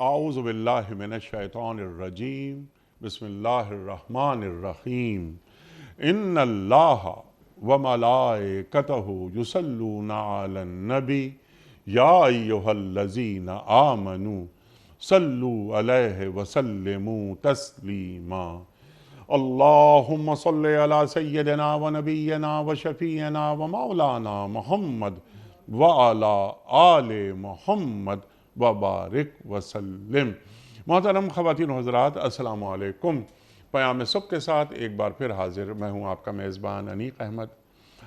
اعوذ باللہ من الشیطان الرجیم بسم اللہ الرحمن الرحیم ان اللہ وملائکتہ یصلون علی النبی یا ایہا الذین آمنوا صلوا علیہ وسلموا تسلیما اللہم صلی علی سیدنا و نبینا و شفیعنا و مولانا محمد وعلی آل محمد وبارک وسلم۔ محترم خواتین و حضرات، السلام علیکم۔ پیام صبح کے ساتھ ایک بار پھر حاضر میں ہوں آپ کا میزبان انیق احمد۔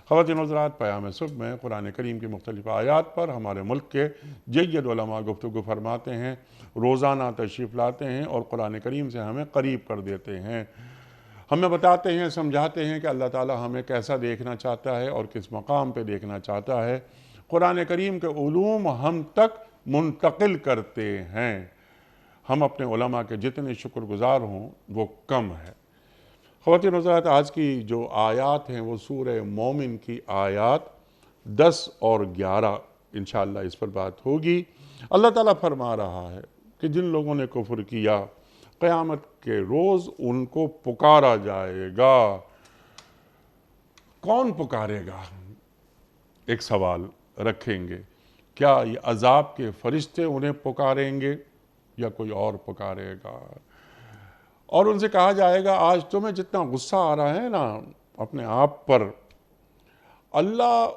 خواتین و حضرات، پیام صبح میں قرآن کریم کی مختلف آیات پر ہمارے ملک کے جید علماء گفتگو فرماتے ہیں، روزانہ تشریف لاتے ہیں اور قرآن کریم سے ہمیں قریب کر دیتے ہیں، ہمیں بتاتے ہیں، سمجھاتے ہیں کہ اللہ تعالی ہمیں کیسا دیکھنا چاہتا ہے اور کس مقام پہ دیکھنا چاہتا ہے۔ قرآن کریم کے علوم ہم تک منتقل کرتے ہیں۔ ہم اپنے علماء کے جتنے شکر گزار ہوں وہ کم ہے۔ خواتین و حضرات، آج کی جو آیات ہیں وہ سورہ مومن کی آیات 10 اور 11 انشاءاللہ اس پر بات ہوگی۔ اللہ تعالیٰ فرما رہا ہے کہ جن لوگوں نے کفر کیا قیامت کے روز ان کو پکارا جائے گا۔ کون پکارے گا؟ ایک سوال رکھیں گے، کیا یہ عذاب کے فرشتے انہیں پکاریں گے یا کوئی اور پکارے گا؟ اور ان سے کہا جائے گا آج تمہیں جتنا غصہ آ رہا ہے نا اپنے آپ پر، اللہ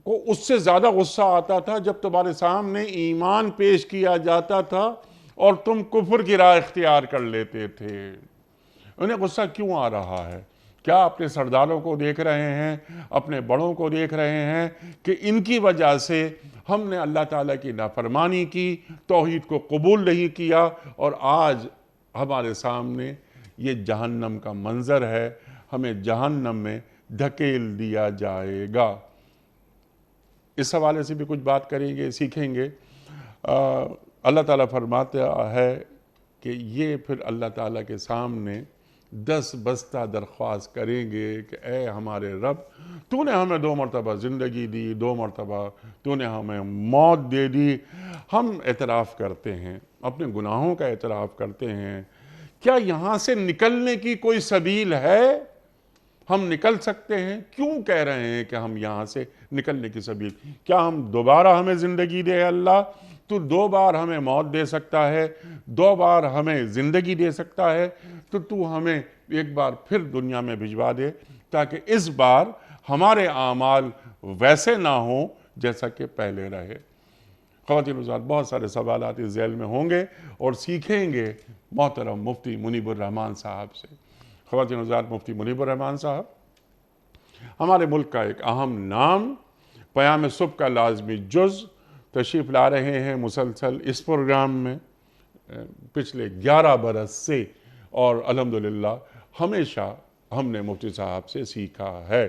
کو اس سے زیادہ غصہ آتا تھا جب تمہارے سامنے ایمان پیش کیا جاتا تھا اور تم کفر کی راہ اختیار کر لیتے تھے۔ انہیں غصہ کیوں آ رہا ہے؟ کیا اپنے سرداروں کو دیکھ رہے ہیں، اپنے بڑوں کو دیکھ رہے ہیں کہ ان کی وجہ سے ہم نے اللہ تعالیٰ کی نافرمانی کی، توحید کو قبول نہیں کیا اور آج ہمارے سامنے یہ جہنم کا منظر ہے، ہمیں جہنم میں دھکیل دیا جائے گا۔ اس حوالے سے بھی کچھ بات کریں گے، سیکھیں گے۔ اللہ تعالیٰ فرماتا ہے کہ یہ پھر اللہ تعالیٰ کے سامنے 10 بستہ درخواست کریں گے کہ اے ہمارے رب، تو نے ہمیں 2 مرتبہ زندگی دی، 2 مرتبہ تو نے ہمیں موت دے دی۔ ہم اعتراف کرتے ہیں، اپنے گناہوں کا اعتراف کرتے ہیں۔ کیا یہاں سے نکلنے کی کوئی سبیل ہے؟ ہم نکل سکتے ہیں؟ کیوں کہہ رہے ہیں کہ ہم یہاں سے نکلنے کی سبیل؟ کیا ہم دوبارہ ہمیں زندگی دے اللہ؟ تو 2 بار ہمیں موت دے سکتا ہے، 2 بار ہمیں زندگی دے سکتا ہے، تو ہمیں ایک بار پھر دنیا میں بھجوا دے تاکہ اس بار ہمارے اعمال ویسے نہ ہوں جیسا کہ پہلے رہے۔ خواتین حضرات، بہت سارے سوالات اس ذیل میں ہوں گے اور سیکھیں گے محترم مفتی منیب الرحمان صاحب سے۔ خواتین حضرات، مفتی منیب الرحمان صاحب ہمارے ملک کا ایک اہم نام، پیام صبح کا لازمی جز، تشریف لا رہے ہیں مسلسل اس پروگرام میں پچھلے 11 برس سے، اور الحمدللہ ہمیشہ ہم نے مفتی صاحب سے سیکھا ہے۔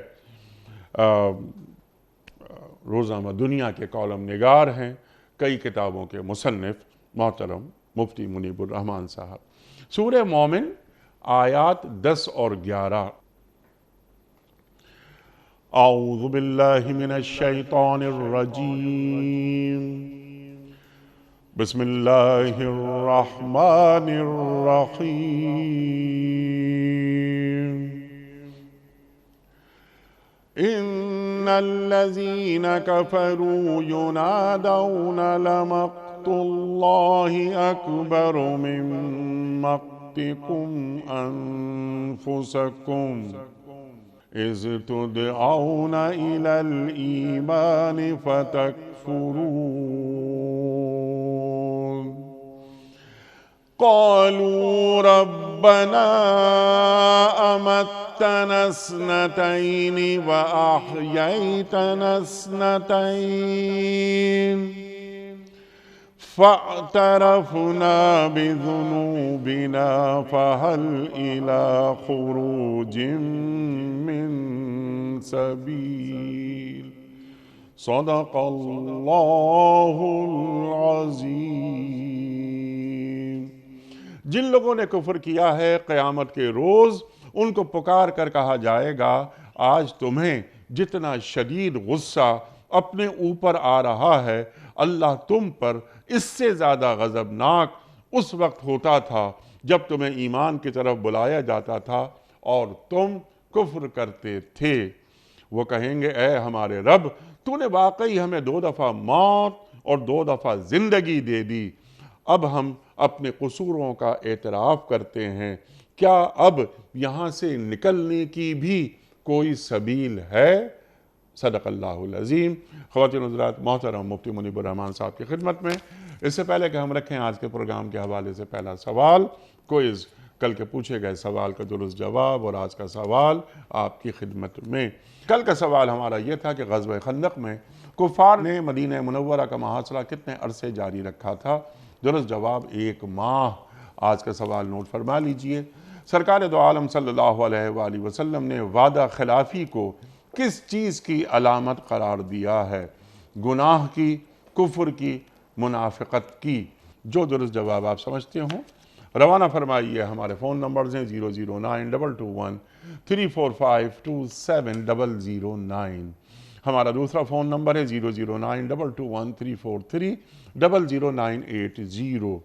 روزنامہ دنیا کے کالم نگار ہیں، کئی کتابوں کے مصنف محترم مفتی منیب الرحمان صاحب۔ سورہ مومن آیات 10 اور 11۔ اعوذ باللہ من الشیطان الرجیم بسم اللہ الرحمن الرحیم ان الذین کفروا ینادون لمقت اللہ اکبر من مقتکم انفسکم اذ تدعون الى الایمان فتکفرون قالوا ربنا امتنا اثنتین واحییتنا اثنتین فاعترفنا بذنوبنا فهل إلى خروج من سبيل صدق اللہ العظیم۔ جن لوگوں نے کفر کیا ہے قیامت کے روز ان کو پکار کر کہا جائے گا آج تمہیں جتنا شدید غصہ اپنے اوپر آ رہا ہے اللہ تم پر اس سے زیادہ غضبناک اس وقت ہوتا تھا جب تمہیں ایمان کی طرف بلایا جاتا تھا اور تم کفر کرتے تھے۔ وہ کہیں گے اے ہمارے رب، تو نے واقعی ہمیں 2 دفعہ موت اور 2 دفعہ زندگی دے دی، اب ہم اپنے قصوروں کا اعتراف کرتے ہیں، کیا اب یہاں سے نکلنے کی بھی کوئی سبیل ہے؟ صدق اللہ العظیم۔ خواتین حضرات، محترم مفتی منیب الرحمان صاحب کی خدمت میں اس سے پہلے کہ ہم رکھیں آج کے پروگرام کے حوالے سے پہلا سوال، کوئز، کل کے پوچھے گئے سوال کا درست جواب اور آج کا سوال آپ کی خدمت میں۔ کل کا سوال ہمارا یہ تھا کہ غزوہ خندق میں کفار نے مدینہ منورہ کا محاصرہ کتنے عرصے جاری رکھا تھا؟ درست جواب 1 ماہ۔ آج کا سوال نوٹ فرما لیجئے۔ سرکار دو عالم صلی اللہ علیہ وآلہ وسلم نے وعدہ خلافی کو کس چیز کی علامت قرار دیا ہے؟ گناہ کی، کفر کی، منافقت کی؟ جو درست جواب آپ سمجھتے ہوں روانہ فرمائیے۔ ہمارے فون نمبرز ہیں 0092213452709، ہمارا دوسرا فون نمبر ہے 0092213430098،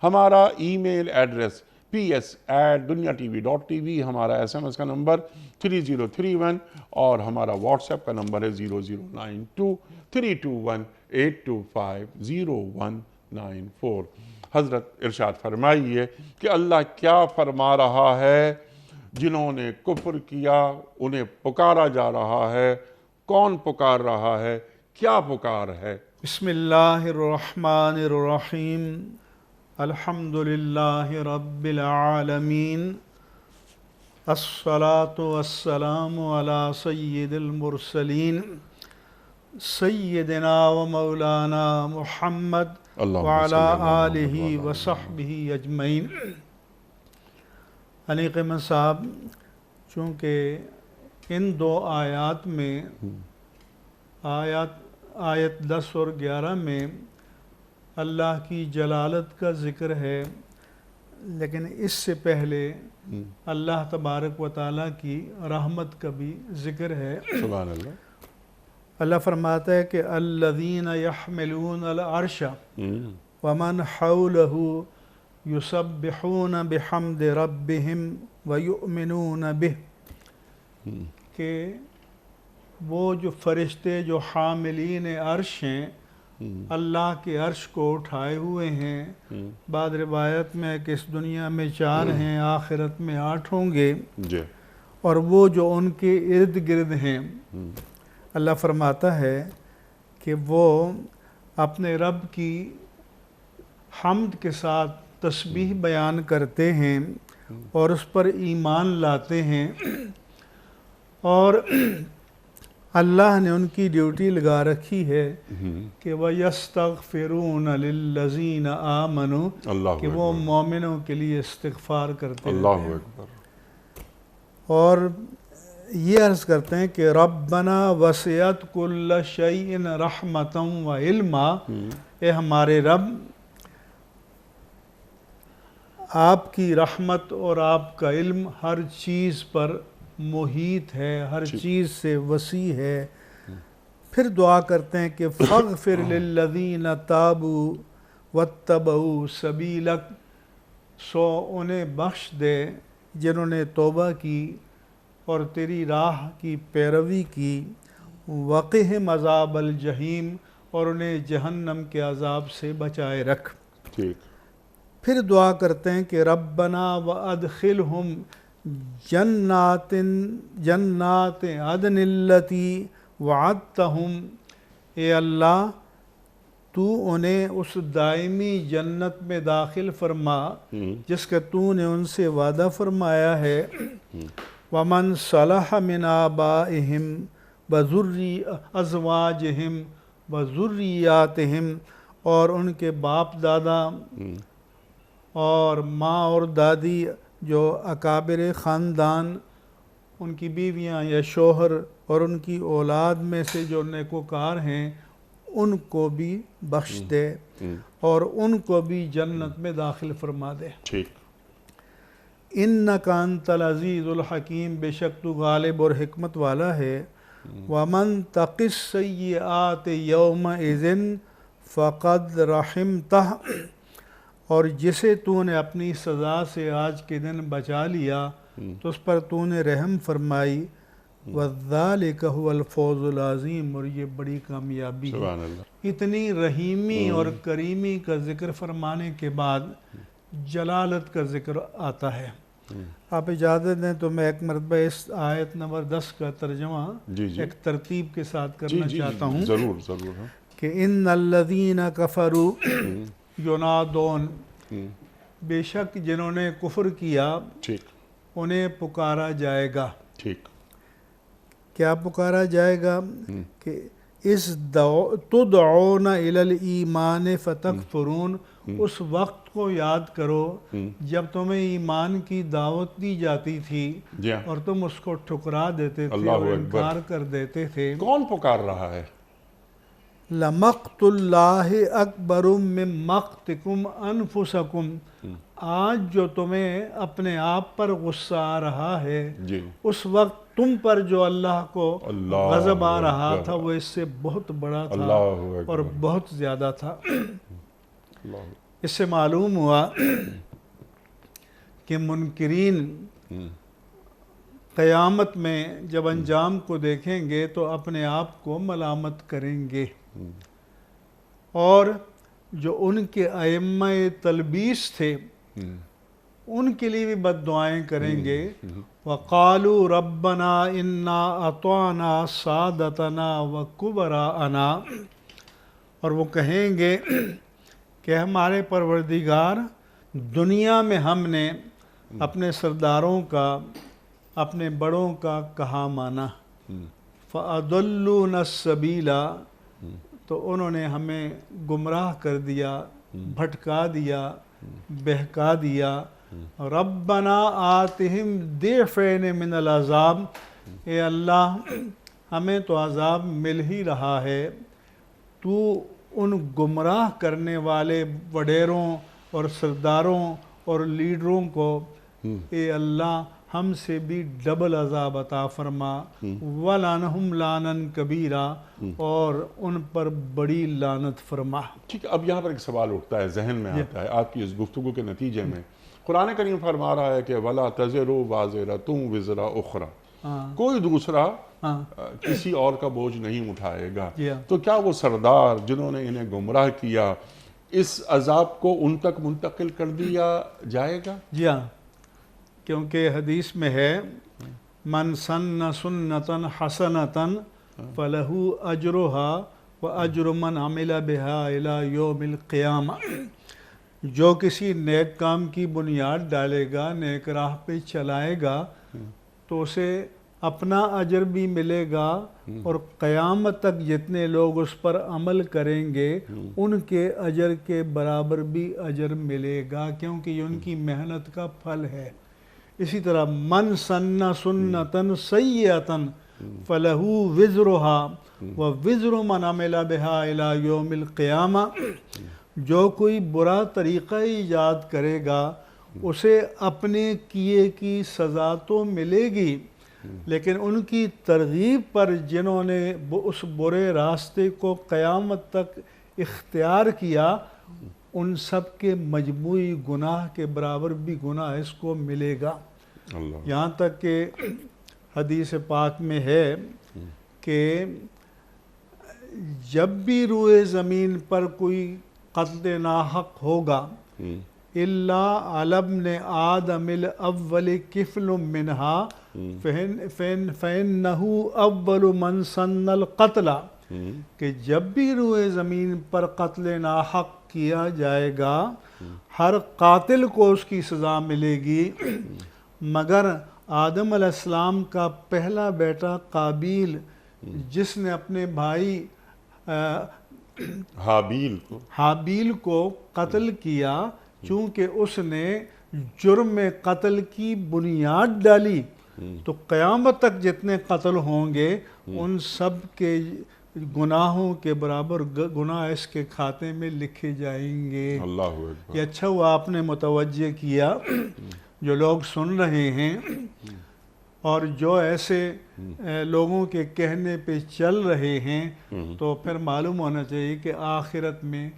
ہمارا ای میل ایڈریس ps@duniatv.tv، ہمارا SMS کا نمبر 3031 اور ہمارا واٹس ایپ کا نمبر ہے 0092321825019 حضرت ارشاد فرمائیے کہ اللہ کیا فرما رہا ہے؟ جنہوں نے کفر کیا انہیں پکارا جا رہا ہے، کون پکار رہا ہے؟ کیا پکار ہے؟ بسم اللہ الرحمن الرحیم، الحمدللہ رب العالمین، الصلاة والسلام علی سید المرسلین سیدنا و مولانا محمد وعلی آلہ وصحبہ اجمعین۔ علی قیمت صاحب، چونکہ ان 2 آیات میں آیت 10 اور 11 میں اللہ کی جلالت کا ذکر ہے، لیکن اس سے پہلے اللہ تبارک و تعالیٰ کی رحمت کا بھی ذکر ہے۔ سبحان اللہ۔ اللہ فرماتا ہے کہ الذین یحملون العرش ومن حولہ یسبحون بحمد ربہم ویؤمنون بہ، کہ وہ جو فرشتے جو حاملین عرش ہیں اللہ کے عرش کو اٹھائے ہوئے ہیں، بعض روایت میں کہ اس دنیا میں 4 ہیں، آخرت میں 8 ہوں گے، اور وہ جو ان کے ارد گرد ہیں، اللہ فرماتا ہے کہ وہ اپنے رب کی حمد کے ساتھ تسبیح بیان کرتے ہیں اور اس پر ایمان لاتے ہیں، اور اللہ نے ان کی ڈیوٹی لگا رکھی ہے کہ وَيَسْتَغْفِرُونَ لِلَّذِينَ آمَنُوا، کہ وہ مومنوں کے لیے استغفار کرتے ہیں۔ اللہ اکبر۔ اور یہ عرض کرتے ہیں کہ ربنا وسعت کل شیء رحمۃ و علما، اے ہمارے رب، آپ کی رحمت اور آپ کا علم ہر چیز پر محیط ہے، ہر چیز سے وسیع ہے۔ پھر دعا کرتے ہیں کہ فاغفر للذین تابوا واتبعوا سبیلک، سو انہیں بخش دے جنہوں نے توبہ کی اور تیری راہ کی پیروی کی، وقہم عذاب الجحیم، اور انہیں جہنم کے عذاب سے بچائے رکھ۔ ٹھیک۔ پھر دعا کرتے ہیں کہ ربنا وادخلہم جنات عدن التی وعدتہم، اے اللہ تو انہیں اس دائمی جنت میں داخل فرما جس کا تو نے ان سے وعدہ فرمایا ہے۔ ومن صلح من آبائہم ازواجہم وذریاتہم، اور ان کے باپ دادا اور ماں اور دادی جو اکابر خاندان، ان کی بیویاں یا شوہر اور ان کی اولاد میں سے جو نیکوکار ہیں ان کو بھی بخش دے اور ان کو بھی جنت میں داخل فرما دے۔ ٹھیک۔ انک انت العزیز الحکیم، بے شک تو غالب اور حکمت والا ہے۔ ومن تق السیئات یومئذ فقد رحمتہ، اور جسے تو نے اپنی سزا سے آج کے دن بچا لیا تو اس پر تو نے رحم فرمائی، وَذَلِكَ هُوَ الْفَوْزُ الْعَظِيمُ، اور یہ بڑی کامیابی ہے۔ سبحان اللہ۔ اتنی رحیمی اور کریمی کا ذکر فرمانے کے بعد جلالت کا ذکر آتا ہے۔ آپ اجازت دیں تو میں ایک مرتبہ اس آیت نمبر 10 کا ترجمہ ایک ترتیب کے ساتھ کرنا چاہتا ہوں ضرور ضرور کہ ان الذین کفروا ینادون، بے شک جنہوں نے کفر کیا انہیں پکارا جائے گا۔ ٹھیک، کیا پکارا جائے گا؟ کہ اس تدعون الی الایمان فتکفرون، اس وقت کو یاد کرو جب تمہیں ایمان کی دعوت دی جاتی تھی اور تم اس کو ٹھکرا دیتے تھے اور انکار کر دیتے تھے۔ کون پکار رہا ہے؟ لَمَقْتُ اللَّهِ أَكْبَرُ مِن مَقْتِكُمْ أَنفُسَكُمْ، آج جو تمہیں اپنے آپ پر غصہ آ رہا ہے اس وقت تم پر جو اللہ کو غضب آ رہا تھا وہ اس سے بہت بڑا تھا اور بہت زیادہ تھا۔ اس سے معلوم ہوا کہ منکرین قیامت میں جب انجام کو دیکھیں گے تو اپنے آپ کو ملامت کریں گے، اور جو ان کے ائمہ تلبیس تھے ان کے لیے بھی بد دعائیں کریں گے۔ وَقَالُوا رَبَّنَا إِنَّا أَطَعْنَا سَادَتَنَا وَكُبَرَاءَنَا، اور وہ کہیں گے کہ ہمارے پروردگار، دنیا میں ہم نے اپنے سرداروں کا، اپنے بڑوں کا کہا مانا، فَأَضَلُّونَا السَّبِيلَ، تو انہوں نے ہمیں گمراہ کر دیا، بھٹکا دیا، بہکا دیا۔ ربنا آتہم ضعفین من العذاب، اے اللہ ہمیں تو عذاب مل ہی رہا ہے، تو ان گمراہ کرنے والے وڈیروں اور سرداروں اور لیڈروں کو اے اللہ ہم سے بھی ڈبل عذاب عطا فرما، وَلَعْنَهُمْ لَعْنًا كَبِيرًا، اور ان پر بڑی لعنت فرما۔ ٹھیک، اب یہاں پر ایک سوال اٹھتا ہے، ذہن میں آتا ہے آپ کی اس گفتگو کے نتیجے میں۔ قرآن کریم فرما رہا ہے کہ وَلَا تَزِرُ وَازِرَةٌ وِزْرَ أُخْرَى، کوئی دوسرا کسی اور کا بوجھ نہیں اٹھائے گا۔ تو کیا وہ سردار جنہوں نے انہیں گمراہ کیا اس عذاب کو ان تک منتقل کر دیا جائے گا؟ جی ہاں، کیونکہ حدیث میں ہے من سن سنتاً حسنتاً فلہ اجرہا واجر من عمل بہا الی یوم القیامہ، جو کسی نیک کام کی بنیاد ڈالے گا، نیک راہ پہ چلائے گا تو اسے اپنا اجر بھی ملے گا، اور قیامت تک جتنے لوگ اس پر عمل کریں گے ان کے اجر کے برابر بھی اجر ملے گا، کیونکہ یہ ان کی محنت کا پھل ہے۔ اسی طرح من سن سنتاً سیئۃً فلہ وزرہا ووزر من عمل بہا الی یوم القیامہ، جو کوئی برا طریقہ ایجاد کرے گا اسے اپنے کیے کی سزا تو ملے گی، لیکن ان کی ترغیب پر جنہوں نے اس برے راستے کو قیامت تک اختیار کیا ان سب کے مجموعی گناہ کے برابر بھی گناہ اس کو ملے گا۔ یہاں تک کہ حدیث پاک میں ہے کہ جب بھی روئے زمین پر کوئی قتل ناحق ہوگا الا علی ابن آدم الاول کفل منہا فإنہ اول من سن القتل، کہ جب بھی روئے زمین پر قتل ناحق کیا جائے گا ہر قاتل کو اس کی سزا ملے گی، مگر آدم علیہ السلام کا پہلا بیٹا قابیل جس نے اپنے بھائی حابیل کو قتل کیا، چونکہ اس نے جرم گناہ کی بنیاد ڈالی، تو قیامت تک جتنے قتل ہوں گے ان سب کے گناہوں کے برابر گناہ اس کے کھاتے میں لکھے جائیں گے۔ یہ اچھا ہوا آپ نے متوجہ کیا، جو لوگ سن رہے ہیں اور جو ایسے لوگوں کے کہنے پہ چل رہے ہیں تو پھر معلوم ہونا چاہیے کہ آخرت میں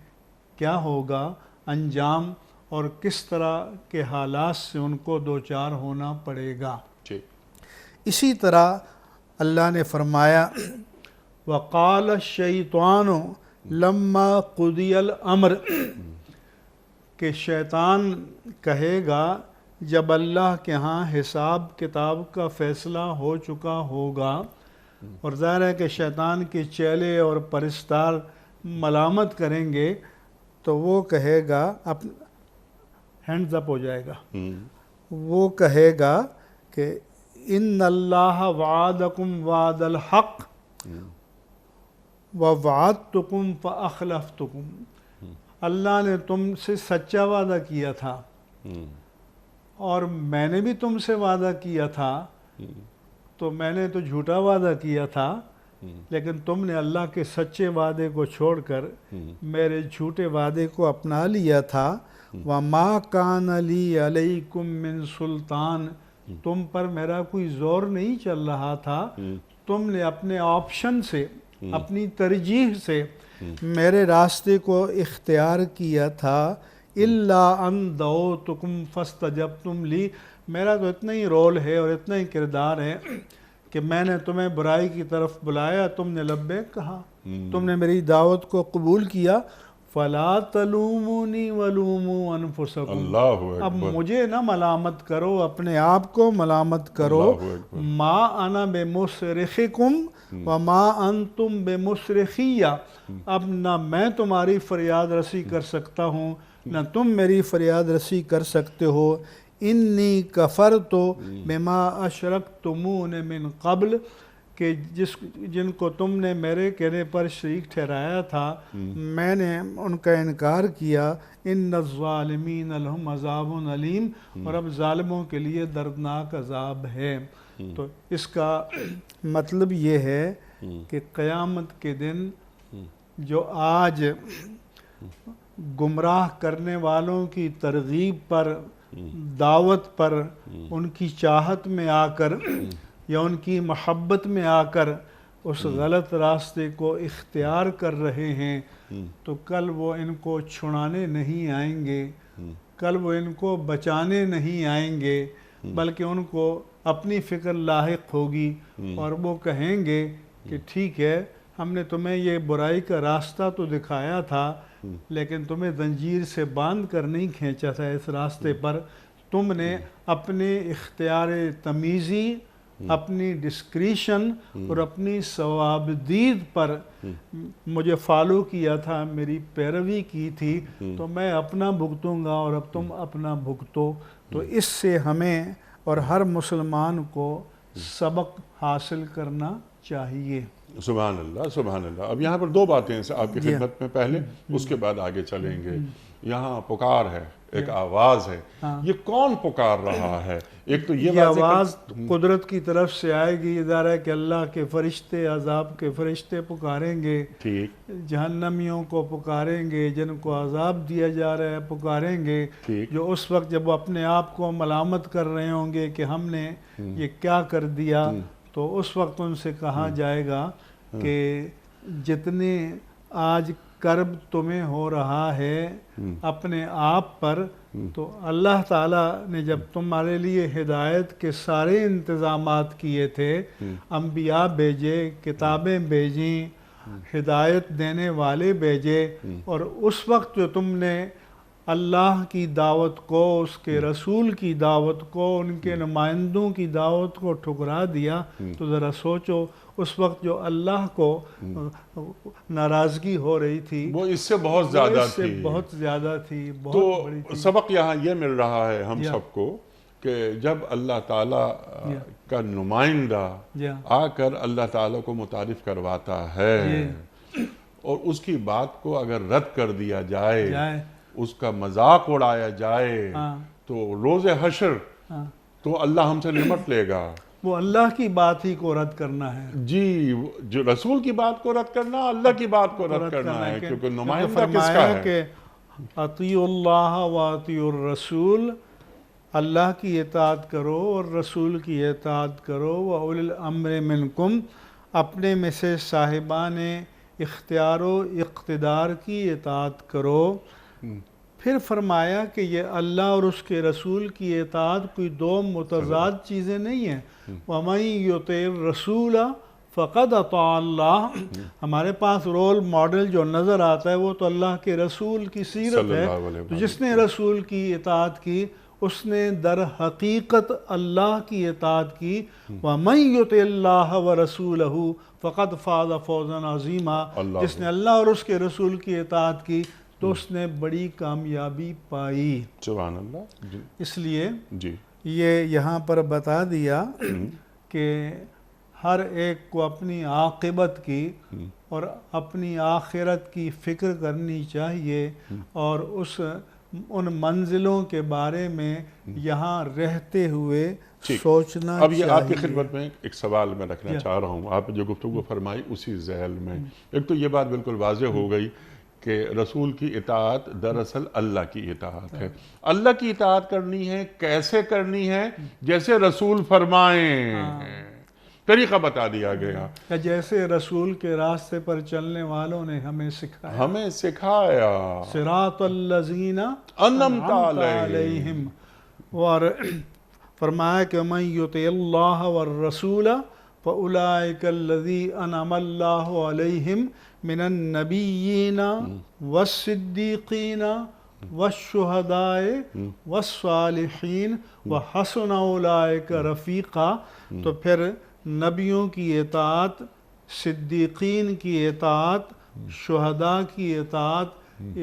کیا ہوگا انجام، اور کس طرح کے حالات سے ان کو دوچار ہونا پڑے گا۔ اسی طرح اللہ نے فرمایا وقال الشیطان لما قضی الامر، کہ شیطان کہے گا جب اللہ کے ہاں حساب کتاب کا فیصلہ ہو چکا ہوگا، اور ظاہر ہے کہ شیطان کے چیلے اور پرستار ملامت کریں گے تو وہ کہے گا ہینڈز اپ ہو جائے گا، وہ کہے گا کہ ان اللہ وعدکم وعد الحق ووعدتکم فاخلفتکم، اللہ نے تم سے سچا وعدہ کیا تھا اور میں نے بھی تم سے وعدہ کیا تھا، تو میں نے تو جھوٹا وعدہ کیا تھا، لیکن تم نے اللہ کے سچے وعدے کو چھوڑ کر میرے جھوٹے وعدے کو اپنا لیا تھا۔ وَمَا كَانَ لِي عَلَيْكُم مِّن سُلطان، تم پر میرا کوئی زور نہیں چل رہا تھا، تم نے اپنے آپشن سے، اپنی ترجیح سے میرے راستے کو اختیار کیا تھا۔ إِلَّا أَن دَعَوْتُكُمْ فَاسْتَجَبْتُمْ لِي، میرا تو اتنا ہی رول ہے اور اتنا ہی کردار ہے کہ میں نے تمہیں برائی کی طرف بلایا، تم نے لبیک کہا، تم نے میری دعوت کو قبول کیا۔ فَلَا تَلُومُونِي وَلُومُوا أَنفُسَكُمْ، اللہ اب مجھے نہ ملامت کرو، اپنے آپ کو ملامت کرو۔ ما انا بمصرخکم وما انتم بمصرخیہ، اب نہ میں تمہاری فریاد رسی کر سکتا ہوں نہ تم میری فریاد رسی کر سکتے ہو۔ انی کفرت بما اشرکتمون من قبل، کہ جن کو تم نے میرے کہنے پر شریک ٹھہرایا تھا میں نے ان کا انکار کیا۔ ان الظالمین لہم عذاب علیم، اور اب ظالموں کے لیے دردناک عذاب ہے۔ تو اس کا مطلب یہ ہے کہ قیامت کے دن جو آج گمراہ کرنے والوں کی ترغیب پر، دعوت پر، ان کی چاہت میں آ کر یا ان کی محبت میں آ کر اس غلط راستے کو اختیار کر رہے ہیں، تو کل وہ ان کو چھڑانے نہیں آئیں گے، کل وہ ان کو بچانے نہیں آئیں گے، بلکہ ان کو اپنی فکر لاحق ہوگی اور وہ کہیں گے کہ ٹھیک ہے، ہم نے تمہیں یہ برائی کا راستہ تو دکھایا تھا، لیکن تمہیں زنجیر سے باندھ کر نہیں کھینچا تھا اس راستے پر، تم نے اپنے اختیار تمیزی، اپنی ڈسکریشن اور اپنی ثوابدید پر مجھے فالو کیا تھا، میری پیروی کی تھی، تو میں اپنا بھگتوں گا اور اب تم اپنا بھگتو۔ تو اس سے ہمیں اور ہر مسلمان کو سبق حاصل کرنا چاہیے۔ سبحان اللہ، سبحان اللہ۔ اب یہاں پر دو باتیں ہیں آپ کی خدمت میں، پہلے اس کے بعد آگے چلیں گے۔ یہاں پکار ہے، ایک آواز ہے، یہ کون پکار رہا ہے؟ ایک تو یہ آواز قدرت کی طرف سے آئے گی، ادارہ ہے کہ اللہ کے فرشتے، عذاب کے فرشتے پکاریں گے، ٹھیک، جہنمیوں کو پکاریں گے، جن کو عذاب دیا جا رہا ہے پکاریں گے، جو اس وقت جب وہ اپنے آپ کو ملامت کر رہے ہوں گے کہ ہم نے یہ کیا کر دیا، تو اس وقت ان سے کہا جائے گا کہ جتنے آج کرب تمہیں ہو رہا ہے اپنے آپ پر، تو اللہ تعالیٰ نے جب تمہارے لیے ہدایت کے سارے انتظامات کیے تھے، انبیاء بھیجے، کتابیں بھیجیں، ہدایت دینے والے بھیجے، اور اس وقت جو تم نے اللہ کی دعوت کو، اس کے رسول کی دعوت کو، ان کے نمائندوں کی دعوت کو ٹھکرا دیا، تو ذرا سوچو اس وقت جو اللہ کو ناراضگی ہو رہی تھی وہ اس سے بہت زیادہ تھی، بہت زیادہ تھی، بہت تو بڑی تھی۔ سبق یہاں یہ مل رہا ہے ہم سب کو کہ جب اللہ تعالیٰ کا نمائندہ آ کر اللہ تعالیٰ کو متعارف کرواتا ہے اور اس کی بات کو اگر رد کر دیا جائے، اس کا مذاق اڑایا جائے، تو روز حشر تو اللہ ہم سے نمٹ لے گا۔ وہ اللہ کی بات ہی کو رد کرنا ہے، جی، جو رسول کی بات کو رد کرنا، اللہ کی بات کو رد کرنا ہے، کیونکہ نمائندہ کس کا ہے؟ کہ اطیعوا اللہ و اطیعوا الرسول، اللہ کی اطاعت کرو اور رسول کی اطاعت کرو، وَأُولِي الْأَمْرِ مِنْكُمْ، اپنے میں سے صاحبان اختیار و اقتدار کی اطاعت کرو۔ پھر فرمایا کہ یہ اللہ اور اس کے رسول کی اطاعت کوئی دو متضاد چیزیں نہیں ہیں. وَمَن يُطِعِ الرَّسُولَ فَقَدْ أَطَاعَ اللَّهَ. ہمارے پاس رول ماڈل جو نظر آتا ہے وہ تو اللہ کے رسول کی سیرت ہے. تو جس نے رسول کی اطاعت کی اس نے در حقیقت اللہ کی اطاعت کی. وَمَن يُطِعِ اللَّهَ وَرَسُولَهُ فَقَدْ فَازَ فَوْزًا عَظِيمًا. جس نے اللہ اور اس کے رسول کی اطاعت کی تو اس نے بڑی کامیابی پائی. سبحان اللہ. اس لیے جی یہ یہاں پر بتا دیا کہ ہر ایک کو اپنی عاقبت کی اور اپنی آخرت کی فکر کرنی چاہیے اور ان منزلوں کے بارے میں یہاں رہتے ہوئے سوچنا چاہیے. اب یہ آپ کی خدمت میں ایک سوال میں رکھنا چاہ رہا ہوں. آپ جو گفتگو فرمائی اسی ذیل میں ایک تو یہ بات بالکل واضح ہو گئی کہ رسول کی اطاعت دراصل اللہ کی اطاعت ہے. اللہ کی اطاعت کرنی ہے کیسے کرنی ہے؟ جیسے رسول فرمائیں. طریقہ بتا دیا گیا کہ جیسے رسول کے راستے پر چلنے والوں نے ہمیں سکھایا. صراط الذین انعمت علیہم. اور فرمایا کہ من یطع اللہ والرسول فاولئک الذین انعم اللہ علیہم من النبیین والصدیقین والشہداء والصالحین وحسن اولئک رفیقا. تو پھر نبیوں کی اطاعت، صدیقین کی اطاعت، شہداء کی اطاعت،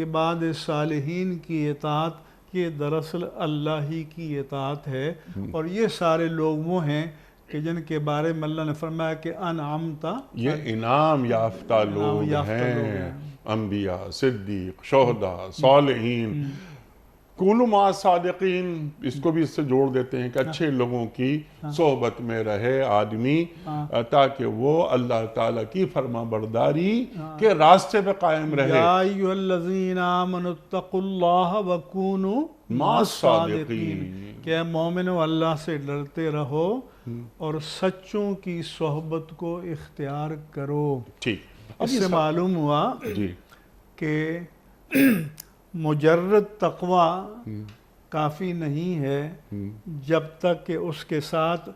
عباد صالحین کی اطاعت، یہ دراصل اللہ ہی کی اطاعت ہے. اور یہ سارے لوگ وہ ہیں کہ جن کے بارے میں اللہ نے فرمایا کہ انعمتا، یہ انعام یافتہ لوگ ہیں. انبیاء، صدیق، شہداء، صالحین. کونوا مع صادقین، اس کو بھی اس سے جوڑ دیتے ہیں کہ اچھے لوگوں کی صحبت میں رہے آدمی تاکہ وہ اللہ تعالیٰ کی فرما برداری کے راستے پہ قائم رہے. یا ایھا الذین آمنوا اتقوا اللہ وکونوا مع الصادقین. کہ اے مومنو اللہ سے ڈرتے رہو اور سچوں کی صحبت کو اختیار کرو. ٹھیک. اس سے معلوم ہوا جی کہ مجرد تقوی کافی نہیں ہے جب تک کہ اس کے ساتھ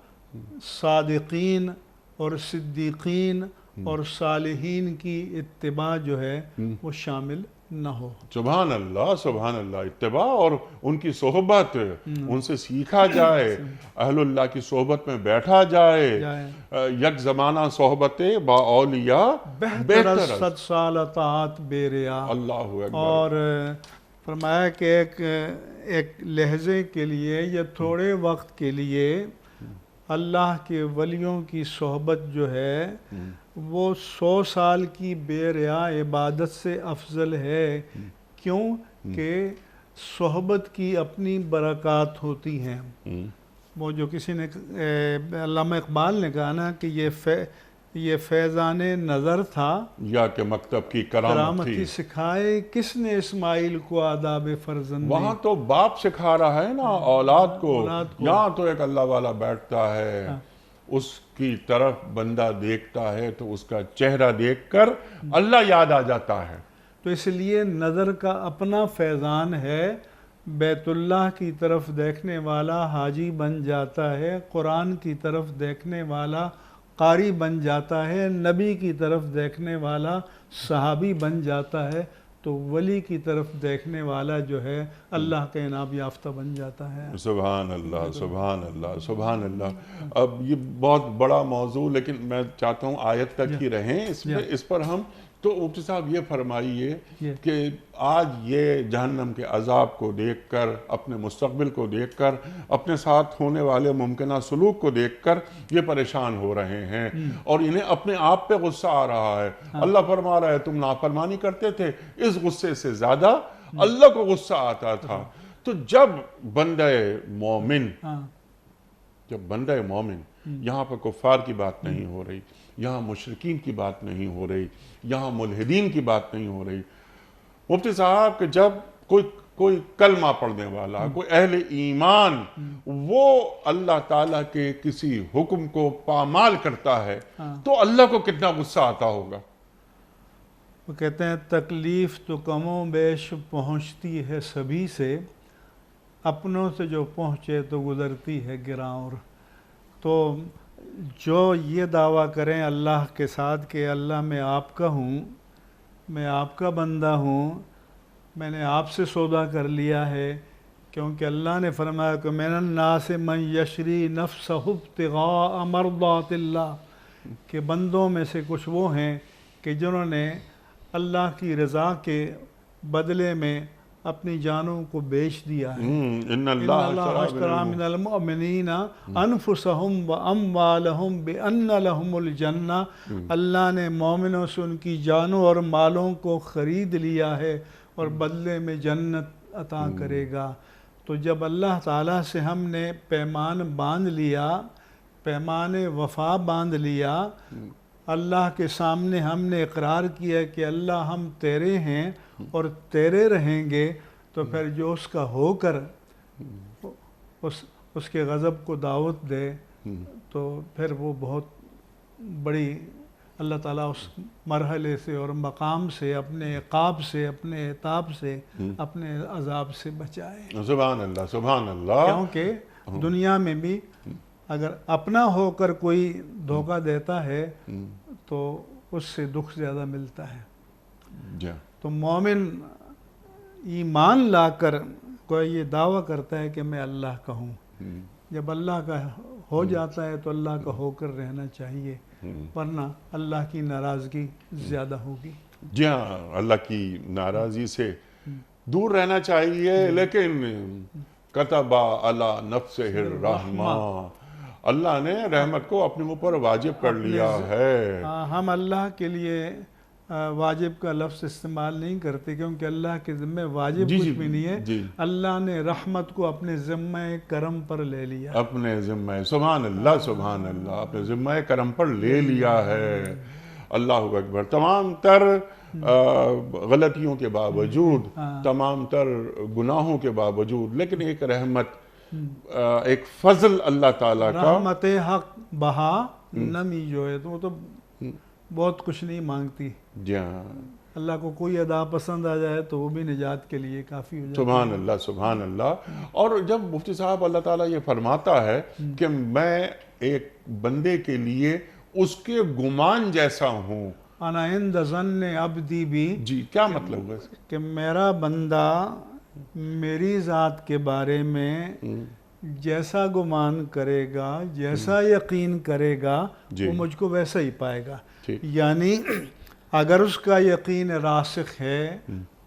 صادقین اور صدیقین اور صالحین کی اتباع جو ہے وہ شامل نہ ہو. سبحان اللہ، سبحان اللہ. اتباع اور ان کی صحبت، ان سے سیکھا جائے، اہل اللہ کی صحبت میں بیٹھا جائے. یک زمانہ صحبت با اولیاء بہتر از 100 سال اطاعت بے ریا. اللہ اکبر. اور فرمایا کہ ایک لحظے کے لیے یا تھوڑے وقت کے لیے اللہ کے ولیوں کی صحبت جو ہے وہ 100 سال کی بے ریا عبادت سے افضل ہے. کیوں کہ صحبت کی اپنی برکات ہوتی ہیں. وہ جو کسی نے علامہ اقبال نے کہا نا کہ یہ فیضان نظر تھا یا کہ مکتب کی کرامت تھی. سکھائے کس نے اسماعیل کو آداب فرزندی. وہاں تو باپ سکھا رہا ہے نا اولاد کو. یہاں تو ایک اللہ والا بیٹھتا ہے، اس کی طرف بندہ دیکھتا ہے تو اس کا چہرہ دیکھ کر اللہ یاد آ جاتا ہے. تو اس لیے نظر کا اپنا فیضان ہے. بیت اللہ کی طرف دیکھنے والا حاجی بن جاتا ہے، قرآن کی طرف دیکھنے والا قاری بن جاتا ہے، نبی کی طرف دیکھنے والا صحابی بن جاتا ہے، تو ولی کی طرف دیکھنے والا جو ہے اللہ کا انعام یافتہ بن جاتا ہے. سبحان اللہ، سبحان اللہ، سبحان اللہ. اب یہ بہت بڑا موضوع لیکن میں چاہتا ہوں آیت تک ہی رہیں اس پر ہم. تو مفتی صاحب یہ فرمائیے کہ آج یہ جہنم کے عذاب کو دیکھ کر، اپنے مستقبل کو دیکھ کر، اپنے ساتھ ہونے والے ممکنہ سلوک کو دیکھ کر یہ پریشان ہو رہے ہیں اور انہیں اپنے آپ پہ غصہ آ رہا ہے. اللہ فرما رہا ہے تم نافرمانی کرتے تھے، اس غصے سے زیادہ اللہ کو غصہ آتا تھا. تو جب بندہ مومن یہاں پر کفار کی بات نہیں ہو رہی، یہاں مشرکین کی بات نہیں ہو رہی، یہاں ملحدین کی بات نہیں ہو رہی. مفتی صاحب کہ جب کوئی کلمہ پڑھنے والا، کوئی اہل ایمان وہ اللہ تعالیٰ کے کسی حکم کو پامال کرتا ہے تو اللہ کو کتنا غصہ آتا ہوگا. وہ کہتے ہیں تکلیف تو کم و بیش پہنچتی ہے سبھی سے، اپنوں سے جو پہنچے تو گزرتی ہے گراں اور۔ تو جو یہ دعویٰ کریں اللہ کے ساتھ کہ اللہ میں آپ کا ہوں، میں آپ کا بندہ ہوں، میں نے آپ سے سودا کر لیا ہے، کیونکہ اللہ نے فرمایا کہ من الناس من یشری نفسہ ابتغاء مرضات اللہ، کہ بندوں میں سے کچھ وہ ہیں کہ جنہوں نے اللہ کی رضا کے بدلے میں اپنی جانوں کو بیچ دیا ہے۔ ان ان اللہ اللہ اشتری من المؤمنین انفسہم واموالہم بان لہم الجنہ، اللہ نے مومنوں سے ان کی جانوں اور مالوں کو خرید لیا ہے اور بدلے میں جنت عطا کرے گا۔ تو جب اللہ تعالیٰ سے ہم نے پیمان باندھ لیا، پیمان وفا باندھ لیا، اللہ کے سامنے ہم نے اقرار کیا کہ اللہ ہم تیرے ہیں اور تیرے رہیں گے، تو پھر جو اس کا ہو کر اس کے غضب کو دعوت دے تو پھر وہ بہت بڑی، اللہ تعالیٰ اس مرحلے سے اور مقام سے، اپنے عقاب سے، اپنے عتاب سے، اپنے عذاب سے بچائے۔ سبحان اللہ، سبحان اللہ۔ کیونکہ دنیا میں بھی اگر اپنا ہو کر کوئی دھوکہ دیتا ہے تو اس سے دکھ زیادہ ملتا ہے۔ تو مومن ایمان لا کر کوئی یہ دعویٰ کرتا ہے کہ میں اللہ کا ہوں، جب اللہ کا ہو جاتا ہے تو اللہ کا ہو کر رہنا چاہیے، ورنہ اللہ کی ناراضگی زیادہ ہوگی۔ جی ہاں، اللہ کی ناراضی سے دور رہنا چاہیے، لیکن کتب علی نفسہ الرحمہ، اللہ نے رحمت کو اپنے اوپر واجب کر لیا ہے۔ ہم اللہ کے لیے واجب کا لفظ استعمال نہیں کرتے، کیونکہ اللہ کے ذمہ واجب کچھ بھی نہیں ہے، اللہ نے رحمت کو اپنے ذمہ کرم پر لے لیا، اپنے ذمہ، سبحان اللہ، سبحان اللہ، اپنے ذمہ کرم پر لے لیا ہے۔ اللہ اکبر۔ تمام تر غلطیوں کے باوجود، تمام تر گناہوں کے باوجود، لیکن ایک رحمت، ایک فضل اللہ تعالیٰ کا، رحمت حق بہا نمی جو ہے تو وہ تو بہت کچھ نہیں مانگتی۔ جی ہاں، اللہ کو کوئی ادا پسند آ جائے تو وہ بھی نجات کے لیے کافی ہو جاتی ہے۔ سبحان اللہ، سبحان اللہ۔ اور جب مفتی صاحب اللہ تعالیٰ یہ فرماتا ہے کہ میں ایک بندے کے لیے اس کے گمان جیسا ہوں، انا عند ظن عبدی بھی، جی کیا مطلب ہے؟ کہ میرا بندہ میری ذات کے بارے میں جیسا گمان کرے گا، جیسا یقین کرے گا، وہ مجھ کو ویسا ہی پائے گا۔ یعنی اگر اس کا یقین راسخ ہے،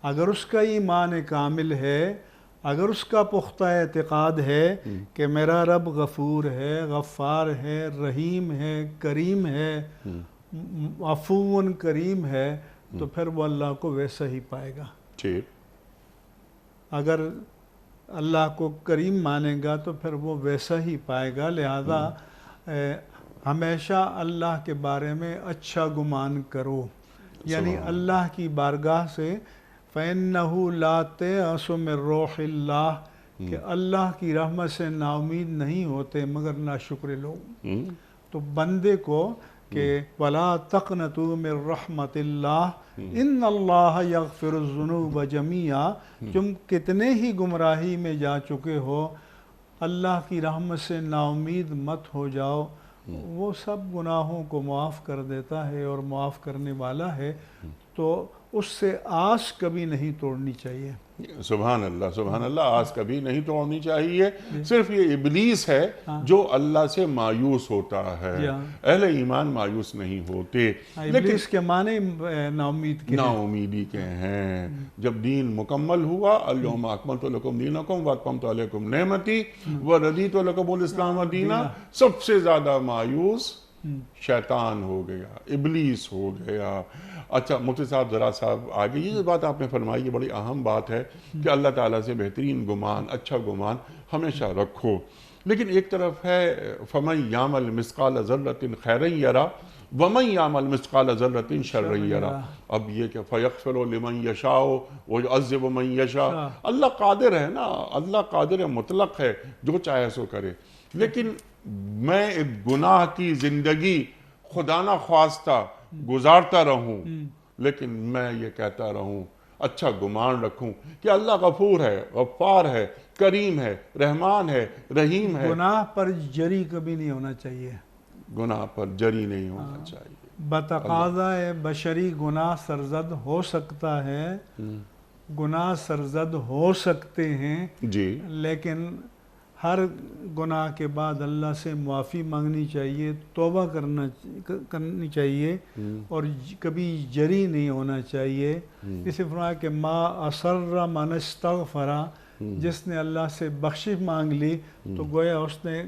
اگر اس کا ایمان کامل ہے، اگر اس کا پختہ اعتقاد ہے کہ میرا رب غفور ہے، غفار ہے، رحیم ہے، کریم ہے، عفو کریم ہے، تو پھر وہ اللہ کو ویسا ہی پائے گا۔ اگر اللہ کو کریم مانے گا تو پھر وہ ویسا ہی پائے گا۔ لہذا ہمیشہ اللہ کے بارے میں اچھا گمان کرو، یعنی اللہ کی بارگاہ سے فَإِنَّهُ لَا تَيْأَسُ مِن رَّوحِ اللَّهِ، کہ اللہ کی رحمت سے نا امید نہیں ہوتے مگر ناشکر لوگ۔ تو بندے کو کہ وَلَا تَقْنَطُوا مِن رَّحْمَتِ اللَّهِ إِنَّ اللَّهَ يَغْفِرُ الذُّنُوبَ جَمِيعًا، تم کتنے ہی گمراہی میں جا چکے ہو، اللہ کی رحمت سے نا امید مت ہو جاؤ، وہ سب گناہوں کو معاف کر دیتا ہے اور معاف کرنے والا ہے، تو اس سے آس کبھی نہیں توڑنی چاہیے۔ سبحان اللہ، سبحان اللہ، آس کبھی نہیں توڑنی چاہیے۔ صرف یہ ابلیس ہے جو اللہ سے مایوس ہوتا ہے، اہل ایمان مایوس نہیں ہوتے۔ ابلیس کے معنی نا امید کے، نا امیدی کے ہیں۔ جب دین مکمل ہوا، الیوم اکملت لکم دینکم واتممت علیکم نعمتی ورضیت لکم الاسلام دینا، سب سے زیادہ مایوس شیطان ہو گیا، ابلیس ہو گیا۔ اچھا مفتی صاحب ذرا صاحب آگے یہ بات آپ نے فرمائی، یہ بڑی اہم بات ہے کہ اللہ تعالیٰ سے بہترین گمان، اچھا گمان ہمیشہ رکھو، لیکن ایک طرف ہے فَمَن يَعْمَلْ مِثْقَالَ ذَرَّةٍ خَيْرًا يَرَهُ وَمَن يَعْمَلْ مِثْقَالَ ذَرَّةٍ شَرًّا يَرَهُ۔ اب یہ کہ فَيَغْفِرُ لِمَن يَشَاءُ وَيُعَذِّبُ مَن يَشَاءُ، اللہ قادر ہے نا، اللہ قادر مطلق ہے، جو چاہے سو کرے، لیکن میں ایک گناہ کی زندگی خدا نہ خواستہ گزارتا رہوں لیکن میں یہ کہتا رہوں، اچھا گمان رکھوں کہ اللہ غفور ہے، غفار ہے، کریم ہے، رحمان ہے، رحیم ہے۔ گناہ پر جری کبھی نہیں ہونا چاہیے، گناہ پر جری نہیں ہونا چاہیے۔ بتقاضۂ بشری گناہ سرزد ہو سکتا ہے، گناہ سرزد ہو سکتے ہیں، جی لیکن ہر گناہ کے بعد اللہ سے معافی مانگنی چاہیے، توبہ کرنی چاہیے، اور کبھی جری نہیں ہونا چاہیے۔ جسے فرمایا کہ ما اصر من استغفر، جس نے اللہ سے بخشش مانگ لی تو گویا اس نے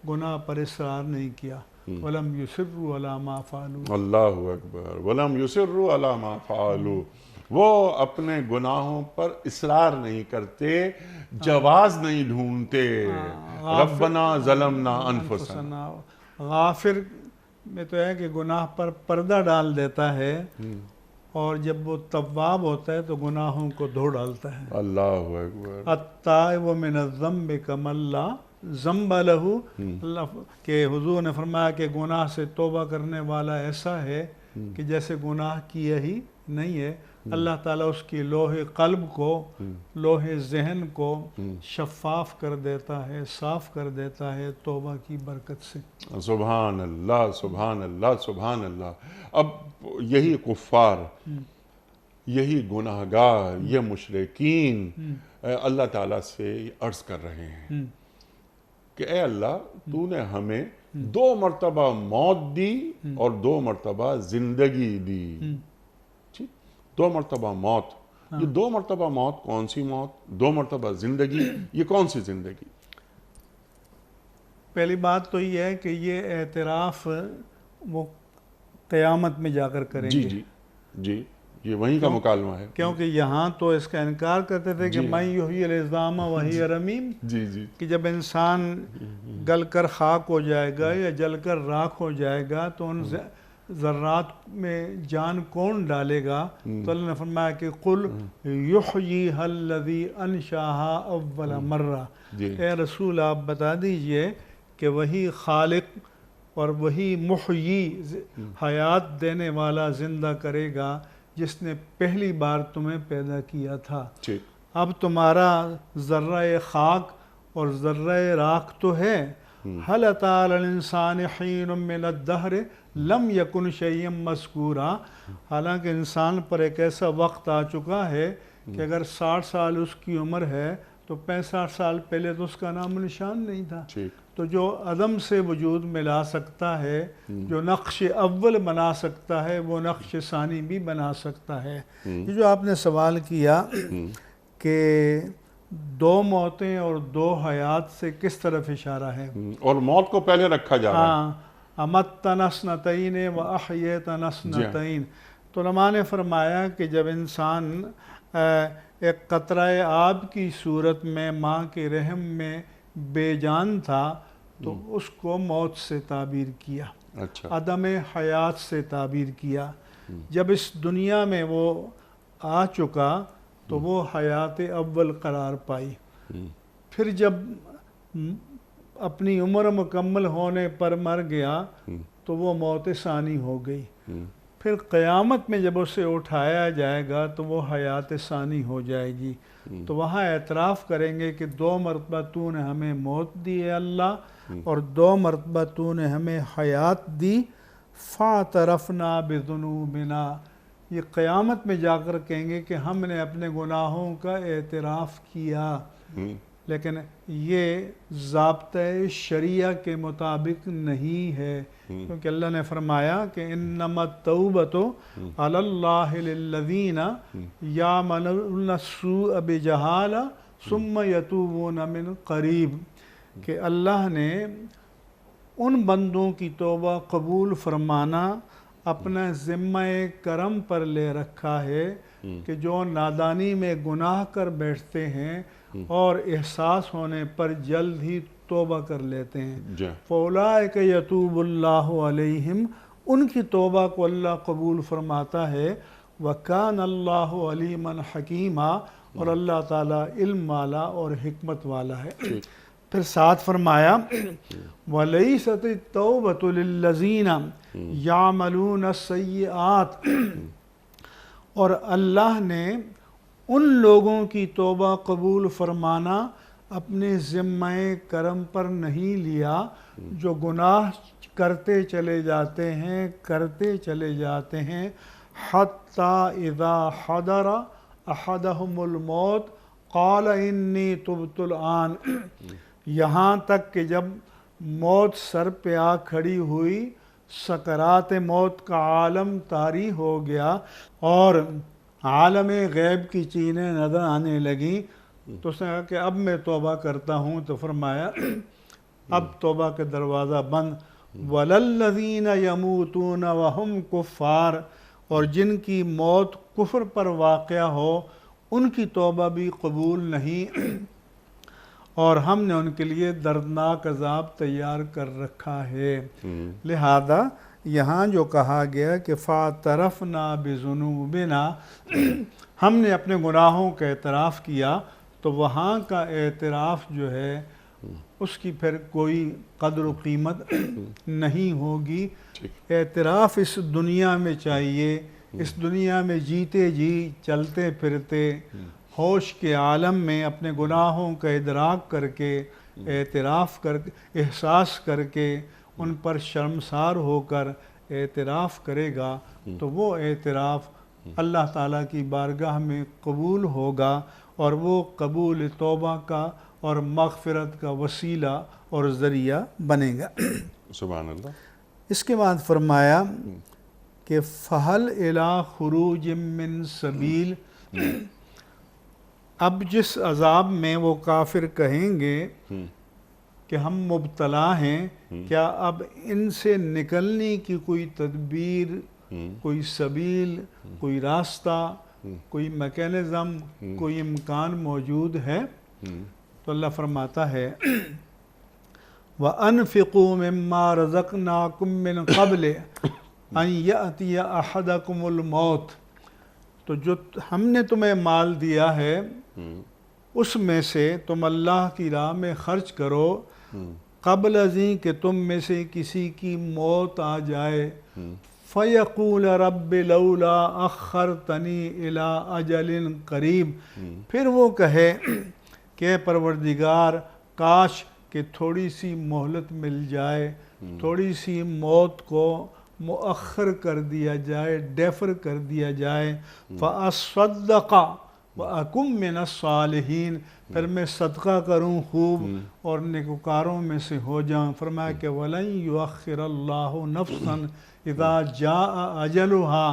گناہ پر اصرار نہیں کیا۔ وَلَمْ يُصِرُّوا عَلَىٰ مَا فَعَلُوا، اللہ اکبر، وَلَمْ يُصِرُّوا عَلَىٰ مَا فَعَلُوا، وہ اپنے گناہوں پر اصرار نہیں کرتے، جواز نہیں ڈھونڈتے۔ ربنا ظلمنا انفسنا، غافر میں تو ہے کہ گناہ پر پردہ ڈال دیتا ہے، اور جب وہ تواب ہوتا ہے تو گناہوں کو دھو ڈالتا ہے۔ اللہ اکبر۔ التائب من الذنب کمن لا ذنب لہ، اللہ کے حضور نے فرمایا کہ گناہ سے توبہ کرنے والا ایسا ہے کہ جیسے گناہ کیا ہی نہیں ہے۔ اللہ تعالیٰ اس کی لوح قلب کو، لوح ذہن کو شفاف کر دیتا ہے، صاف کر دیتا ہے توبہ کی برکت سے۔ سبحان اللہ، سبحان اللہ، سبحان اللہ۔ اب یہی کفار، یہی گناہگار، یہ مشرکین اللہ تعالیٰ سے عرض کر رہے ہیں کہ اے اللہ، تو نے ہمیں 2 مرتبہ موت دی اور 2 مرتبہ زندگی دی۔ 2 مرتبہ موت، یہ 2 مرتبہ موت کون سی موت؟ 2 مرتبہ زندگی، یہ کون سی زندگی؟ پہلی بات تو یہ ہے کہ یہ اعتراف وہ قیامت میں جا کر کریں گے۔ جی جی، یہ وہیں کا مکالمہ ہے، کیونکہ یہاں تو اس کا انکار کرتے تھے کہ من یحیی العظام وہی رمیم، جی جی، کہ جب انسان گل کر خاک ہو جائے گا یا جل کر راکھ ہو جائے گا تو ان ذرات میں جان کون ڈالے گا؟ تو اللہ نے فرمایا کہ قل یحییھا الذی انشاھا اول مرہ، اے رسول آپ بتا دیجئے کہ وہی خالق اور وہی محیی، حیات دینے والا، زندہ کرے گا جس نے پہلی بار تمہیں پیدا کیا تھا۔ اب تمہارا ذرہ خاک اور ذرہ راکھ تو ہے، هل اتى على الانسان حين من الدہر لم یکن شیئا مذکورا، حالانکہ انسان پر ایک ایسا وقت آ چکا ہے کہ اگر 60 سال اس کی عمر ہے تو 65 سال پہلے تو اس کا نام و نشان نہیں تھا۔ تو جو عدم سے وجود میں لا سکتا ہے، جو نقش اول بنا سکتا ہے، وہ نقش ثانی بھی بنا سکتا ہے۔ یہ جو آپ نے سوال کیا کہ 2 موتیں اور 2 حیات سے کس طرف اشارہ ہے، اور موت کو پہلے رکھا جا رہا ہے۔ امتنا اثنتین و احییتنا اثنتین، تو علماء نے فرمایا کہ جب انسان ایک قطرہ آب کی صورت میں ماں کے رحم میں بے جان تھا تو اس کو موت سے تعبیر کیا، عدم حیات سے تعبیر کیا۔ جب اس دنیا میں وہ آ چکا تو وہ حیات اول قرار پائی، پھر جب اپنی عمر مکمل ہونے پر مر گیا تو وہ موت ثانی ہو گئی۔ پھر قیامت میں جب اسے اٹھایا جائے گا تو وہ حیات ثانی ہو جائے گی۔ تو وہاں اعتراف کریں گے کہ 2 مرتبہ تو نے ہمیں موت دی ہے اللہ، اور 2 مرتبہ تو نے ہمیں حیات دی۔ فاعترفنا بذنوبنا، یہ قیامت میں جا کر کہیں گے کہ ہم نے اپنے گناہوں کا اعتراف کیا، لیکن یہ ضابطۂ شریعہ کے مطابق نہیں ہے، کیونکہ اللہ نے فرمایا کہ انما التوبۃ علی اللہ للذین یعملون السوء بجہالہ ثم یتوبون من قریب، کہ اللہ نے ان بندوں کی توبہ قبول فرمانا اپنا ذمہ کرم پر لے رکھا ہے کہ جو نادانی میں گناہ کر بیٹھتے ہیں اور احساس ہونے پر جلد ہی توبہ کر لیتے ہیں۔ فَأُولَٰئِکَ یَتُوبُ اللَّهُ عَلَیْہِم، ان کی توبہ کو اللہ قبول فرماتا ہے۔ وَكَانَ اللَّهُ عَلِیمًا حَکِیمًا، اور اللہ تعالیٰ علم والا اور حکمت والا ہے۔ پھر ساتھ فرمایا وَلَيْسَتِ التَّوْبَةُ لِلَّذِينَ يَعْمَلُونَ السَّیِّئَاتِ، اور اللہ نے ان لوگوں کی توبہ قبول فرمانا اپنے ذمہ کرم پر نہیں لیا جو گناہ کرتے چلے جاتے ہیں حتی اذا حضر احدہم الموت قال انی تبت الآن، یہاں تک کہ جب موت سر پہ آ کھڑی ہوئی، سکرات موت کا عالم طاری ہو گیا اور عالم غیب کی چیزیں نظر آنے لگیں، تو اس نے کہا کہ اب میں توبہ کرتا ہوں، تو فرمایا اب توبہ کے دروازہ بند۔ وَلَلَّذِينَ يَمُوتُونَ وَهُمْ كُفَّارٌ، اور جن کی موت کفر پر واقع ہو ان کی توبہ بھی قبول نہیں، اور ہم نے ان کے لیے دردناک عذاب تیار کر رکھا ہے۔ لہذا یہاں جو کہا گیا کہ فَاعْتَرَفْنَا بِذُنُوبِنَا، ہم نے اپنے گناہوں کا اعتراف کیا، تو وہاں کا اعتراف جو ہے اس کی پھر کوئی قدر و قیمت نہیں ہوگی۔ اعتراف اس دنیا میں چاہیے، اس دنیا میں جیتے جی چلتے پھرتے ہوش کے عالم میں اپنے گناہوں کا ادراک کر کے، اعتراف کر کے، احساس کر کے، ان پر شرمسار ہو کر اعتراف کرے گا تو وہ اعتراف اللہ تعالیٰ کی بارگاہ میں قبول ہوگا، اور وہ قبول توبہ کا اور مغفرت کا وسیلہ اور ذریعہ بنے گا۔ سبحان اللہ۔ اس کے بعد فرمایا کہ فَهَلْ إِلَىٰ خُرُوجٍ مِّن سَبِيلٍ، اب جس عذاب میں وہ کافر کہیں گے کہ ہم مبتلا ہیں، کیا اب ان سے نکلنے کی کوئی تدبیر، کوئی سبیل، کوئی راستہ، کوئی میکینزم، کوئی امکان موجود ہے؟ تو اللہ فرماتا ہے وَأَنفِقُوا مِمَّا رَزَقْنَاكُم مِّن قَبْلِ أَن يَأْتِيَ أَحَدَكُمُ الْمَوْتُ، تو جو ہم نے تمہیں مال دیا ہے اس میں سے تم اللہ کی راہ میں خرچ کرو قبل ازیں کہ تم میں سے کسی کی موت آ جائے، فَيَقُولَ رَبِّ لَوْلَا أَخَّرْتَنِي إِلَىٰ أَجَلٍ قَرِيبٍ، پھر وہ کہے کہ پروردگار کاش کہ تھوڑی سی مہلت مل جائے، تھوڑی سی موت کو مؤخر کر دیا جائے، ڈیفر کر دیا جائے، فَأَصَّدَّقَ وَأَكُن مِّنَ الصَّالِحِينَ، پھر میں صدقہ کروں خوب اور نیکوکاروں میں سے ہو جاؤں۔ فرمایا کہ وَلَن يُؤَخِّرَ اللَّهُ نَفْسًا إِذَا جَاءَ أَجَلُهَا،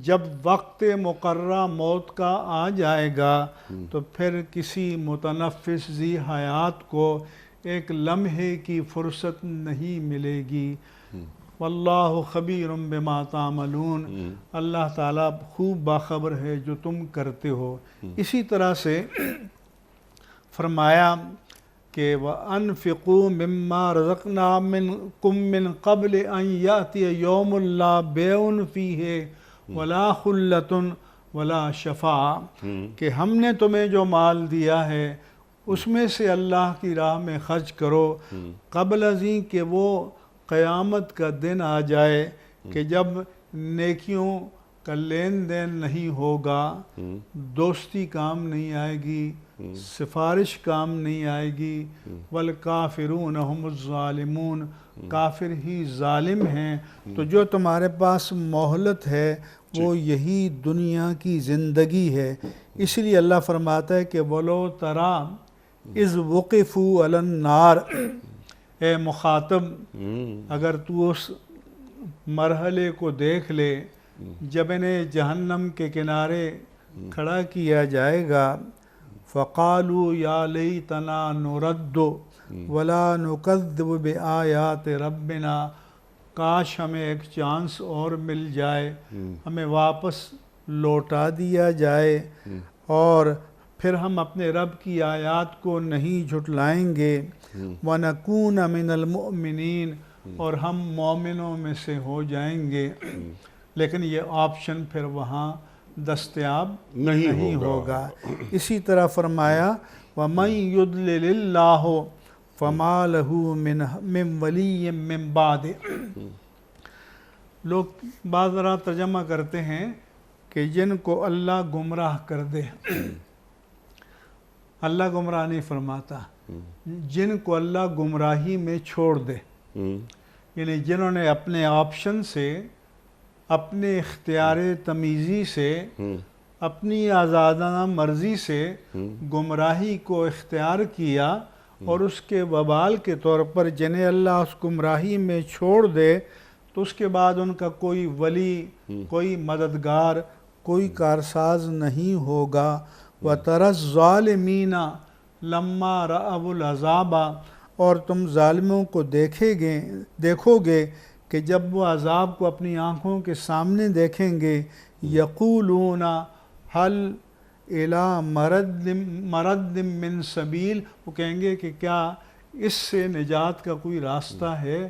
جب وقت مقررہ موت کا آ جائے گا تو پھر کسی متنفس ذی حیات کو ایک لمحے کی فرصت نہیں ملے گی۔ واللہ خبیر بما تعملون، اللہ تعالیٰ خوب باخبر ہے جو تم کرتے ہو۔ اسی طرح سے فرمایا کہ وَأَنفِقُوا مِمَّا رَزَقْنَاكُم مِّن قَبْلِ أَن يَأْتِيَ يَوْمٌ لَا بَيْعٌ فِيهِ وَلَا خُلَّةٌ وَلَا شَفَاعَةٌ، کہ ہم نے تمہیں جو مال دیا ہے اس میں سے اللہ کی راہ میں خرچ کرو قبل ازیں کہ وہ قیامت کا دن آ جائے کہ جب نیکیوں کا لین دین نہیں ہوگا، دوستی کام نہیں آئے گی، سفارش کام نہیں آئے گی، والکافرون هم الظالمون، کافر ہی ظالم ہیں۔ تو جو تمہارے پاس مہلت ہے وہ یہی دنیا کی زندگی ہے۔ اس لیے اللہ فرماتا ہے کہ وَلَوْ تَرَىٰ اِذْ وُقِفُوا عَلَى النَّارِ، اے مخاطب اگر تو اس مرحلے کو دیکھ لے جب انہیں جہنم کے کنارے کھڑا کیا جائے گا، فَقَالُوا يَا لَيْتَنَا نُرَدُّ وَلَا نُكَذِّبُ بِآيَاتِ رَبِّنَا، کاش ہمیں ایک چانس اور مل جائے، ہمیں واپس لوٹا دیا جائے اور پھر ہم اپنے رب کی آیات کو نہیں جھٹلائیں گے، وَنَكُونَ مِنَ الْمُؤْمِنِينَ، اور ہم مومنوں میں سے ہو جائیں گے۔ لیکن یہ آپشن پھر وہاں دستیاب نہیں ہوگا۔ اسی طرح فرمایا وَمَن يُضْلِلِ اللَّهُ فَمَا لَهُ مِن وَلِيٍّ مِّن بَعْدِهِ، لوگ بعض ذرا ترجمہ کرتے ہیں کہ جن کو اللہ گمراہ کر دے. اللہ گمراہ نہیں فرماتا، جن کو اللہ گمراہی میں چھوڑ دے، یعنی جنہوں نے اپنے آپشن سے، اپنے اختیار تمیزی سے، اپنی آزادانہ مرضی سے گمراہی کو اختیار کیا، اور اس کے وبال کے طور پر جنہیں اللہ اس گمراہی میں چھوڑ دے تو اس کے بعد ان کا کوئی ولی، کوئی مددگار، کوئی کارساز نہیں ہوگا. وَتَرَى الظَّالِمِينَ لَمَّا رَأَوُا الْعَذَابَ، اور تم ظالموں کو دیکھو گے کہ جب وہ عذاب کو اپنی آنکھوں کے سامنے دیکھیں گے، یقولون حل الی مرد من سبیل، وہ کہیں گے کہ کیا اس سے نجات کا کوئی راستہ ہے؟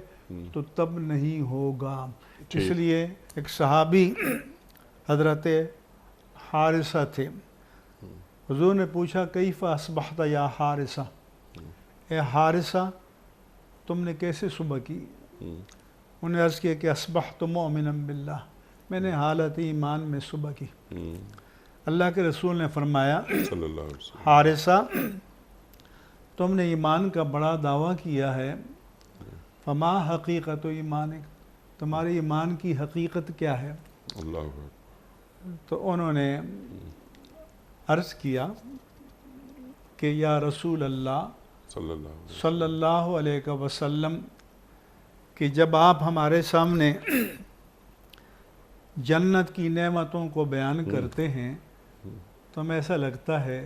تو تب نہیں ہوگا. اس لیے ایک صحابی حضرت حارثہ تھے، حضور نے پوچھا کیف اصبحت یا حارثہ، اے حارثہ تم نے کیسے صبح کی؟ انہوں نے عرض کیا کہ اصبحت مؤمنا باللہ، میں نے حالت ایمان میں صبح کی. اللہ کے رسول نے فرمایا صلی اللہ علیہ وسلم، حارثہ تم نے ایمان کا بڑا دعویٰ کیا ہے، فما حقیقت ایمانک، تمہارے ایمان کی حقیقت کیا ہے؟ اللہ اکبر. تو انہوں نے عرض کیا کہ یا رسول اللہ صلی اللہ علیہ وسلم کہ جب آپ ہمارے سامنے جنت کی نعمتوں کو بیان کرتے ہیں تو ہمیں ایسا لگتا ہے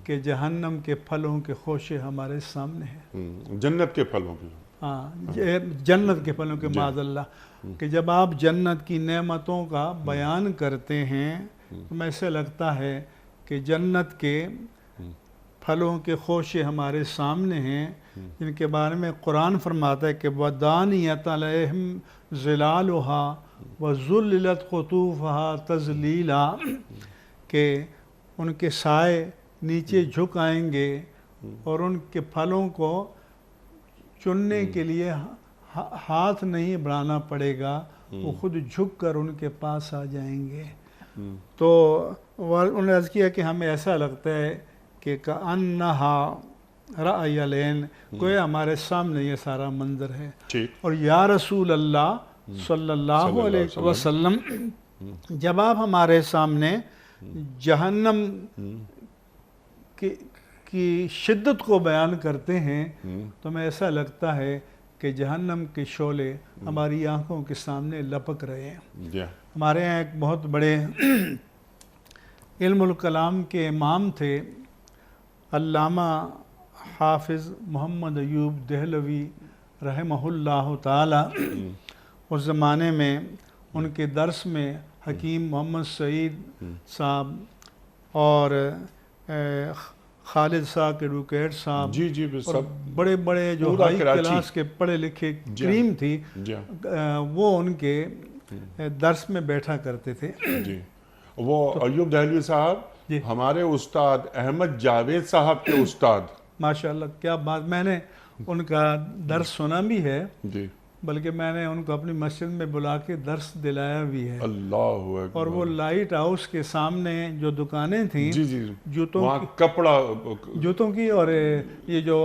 کہ جہنم کے پھلوں کے خوشے ہمارے سامنے ہیں. جنت کے پھلوں کی، ہاں، جنت کے پھلوں کے معاذ اللہ، کہ جب آپ جنت کی نعمتوں کا بیان کرتے ہیں تو ہمیں ایسا لگتا ہے کہ جنت کے پھلوں کے خوشے ہمارے سامنے ہیں، جن کے بارے میں قرآن فرماتا ہے کہ وَدَانِيَةً عَلَيْهِمْ ظِلَالُهَا وَذُلِّلَتْ قُطُوفُهَا تَذْلِيلًا، کہ ان کے سائے نیچے جھک آئیں گے اور ان کے پھلوں کو چننے کے لیے ہاتھ نہیں بڑھانا پڑے گا، وہ خود جھک کر ان کے پاس آ جائیں گے. تو انہوں نے عرض کیا کہ ہمیں ایسا لگتا ہے کہ کأنہا رأی العین، گویا ہمارے سامنے یہ سارا منظر ہے. اور یا رسول اللہ صلی اللہ علیہ وسلم جب آپ ہمارے سامنے جہنم کی شدت کو بیان کرتے ہیں تو ہمیں ایسا لگتا ہے کہ جہنم کے شعلے ہماری آنکھوں کے سامنے لپک رہے ہیں. ہمارے یہاں ایک بہت بڑے علم الکلام کے امام تھے، علامہ حافظ محمد ایوب دہلوی رحمہ اللہ تعالی. اس زمانے میں ان کے درس میں حکیم محمد سعید صاحب اور خالد صاحب کے ایڈوکیٹ صاحب، اور بڑے بڑے جو ہائی کلاس کے پڑھے لکھے کریم تھی، وہ ان کے درس میں بیٹھا کرتے تھے. وہ ایوب دہلوی صاحب ہمارے استاد احمد جاوید صاحب کے استاد. ماشاءاللہ، کیا بات! میں نے ان کا درس سنا بھی ہے، بلکہ میں نے ان کو اپنی مسجد میں بلا کے درس دلایا بھی ہے. اللہ اکبر. اور وہ لائٹ ہاؤس کے سامنے جو دکانیں تھیں جوتوں کی اور یہ جو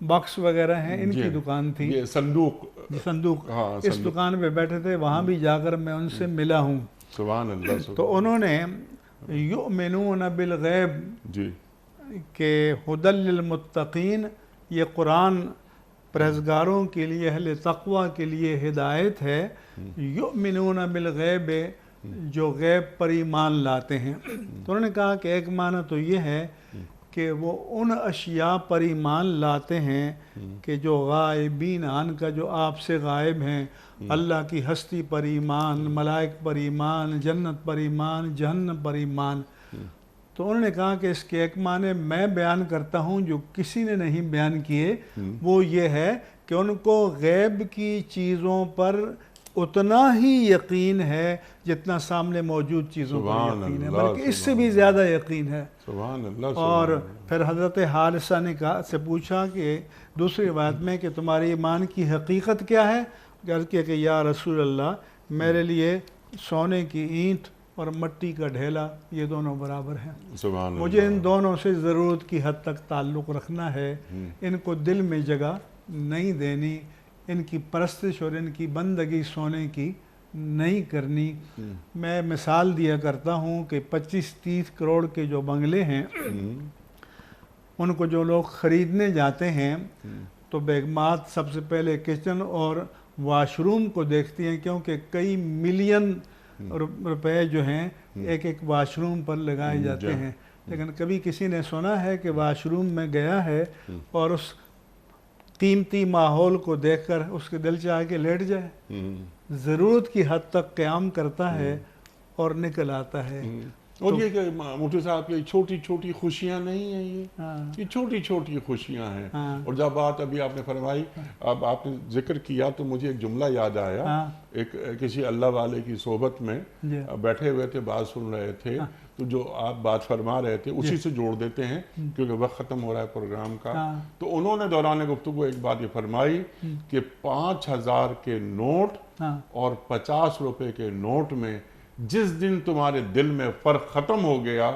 باکس وغیرہ ہیں ان کی دکان تھی، یہ صندوق، اس دکان پہ بیٹھے تھے. وہاں بھی جا کر میں ان سے ملا ہوں. سبحان اللہ. تو انہوں نے یؤمنون بالغیب کہ ھدی للمتقین، یہ قرآن پرہیزگاروں کے لیے، اہل تقوی کے لیے ہدایت ہے. یؤمنون بالغیب، جو غیب پر ایمان لاتے ہیں. تو انہوں نے کہا کہ ایک معنی تو یہ ہے کہ وہ ان اشیاء پر ایمان لاتے ہیں کہ جو غائبین عن کا، جو آپ سے غائب ہیں. اللہ کی ہستی پر ایمان، ملائک پر ایمان، جنت پر ایمان، جہنم پر ایمان. تو انہوں نے کہا کہ اس کے ایک معنی میں بیان کرتا ہوں جو کسی نے نہیں بیان کیے، وہ یہ ہے کہ ان کو غیب کی چیزوں پر اتنا ہی یقین ہے جتنا سامنے موجود چیزوں پر یقین ہے، بلکہ اس سے بھی زیادہ یقین ہے. اور پھر حضرت حارثہ نے سے پوچھا کہ دوسری روایت میں کہ تمہارے ایمان کی حقیقت کیا ہے؟ عرض کیا کہ یا رسول اللہ، میرے لیے سونے کی اینٹ اور مٹی کا ڈھیلا یہ دونوں برابر ہیں. سبحان مجھے اللہ. ان دونوں سے ضرورت کی حد تک تعلق رکھنا ہے، ان کو دل میں جگہ نہیں دینی، ان کی پرستش اور ان کی بندگی سونے کی نہیں کرنی. میں مثال دیا کرتا ہوں کہ 25-30 کروڑ کے جو بنگلے ہیں ان کو جو لوگ خریدنے جاتے ہیں تو بیگمات سب سے پہلے کچن اور واش روم کو دیکھتی ہیں، کیونکہ کئی ملین روپے جو ہیں ایک ایک واش روم پر لگائے جاتے ہیں. لیکن کبھی کسی نے سنا ہے کہ واش روم میں گیا ہے اور اس قیمتی ماحول کو دیکھ کر اس کے دل چاہ کے لیٹ جائے؟ ضرورت کی حد تک قیام کرتا ہے اور نکل آتا ہے. اور یہ کہ مفتی صاحب یہ چھوٹی چھوٹی خوشیاں نہیں ہیں، یہ چھوٹی چھوٹی خوشیاں ہیں. اور جب بات ابھی آپ نے فرمائی، اب آپ نے ذکر کیا تو مجھے ایک جملہ یاد آیا. ایک کسی اللہ والے کی صحبت میں بیٹھے ہوئے تھے، بات سن رہے تھے، تو جو آپ بات فرما رہے تھے اسی سے جوڑ دیتے ہیں کیونکہ وقت ختم ہو رہا ہے پروگرام کا. تو انہوں نے دوران گفتگو ایک بات یہ فرمائی کہ 5000 کے نوٹ اور 50 روپے کے نوٹ میں جس دن تمہارے دل میں فرق ختم ہو گیا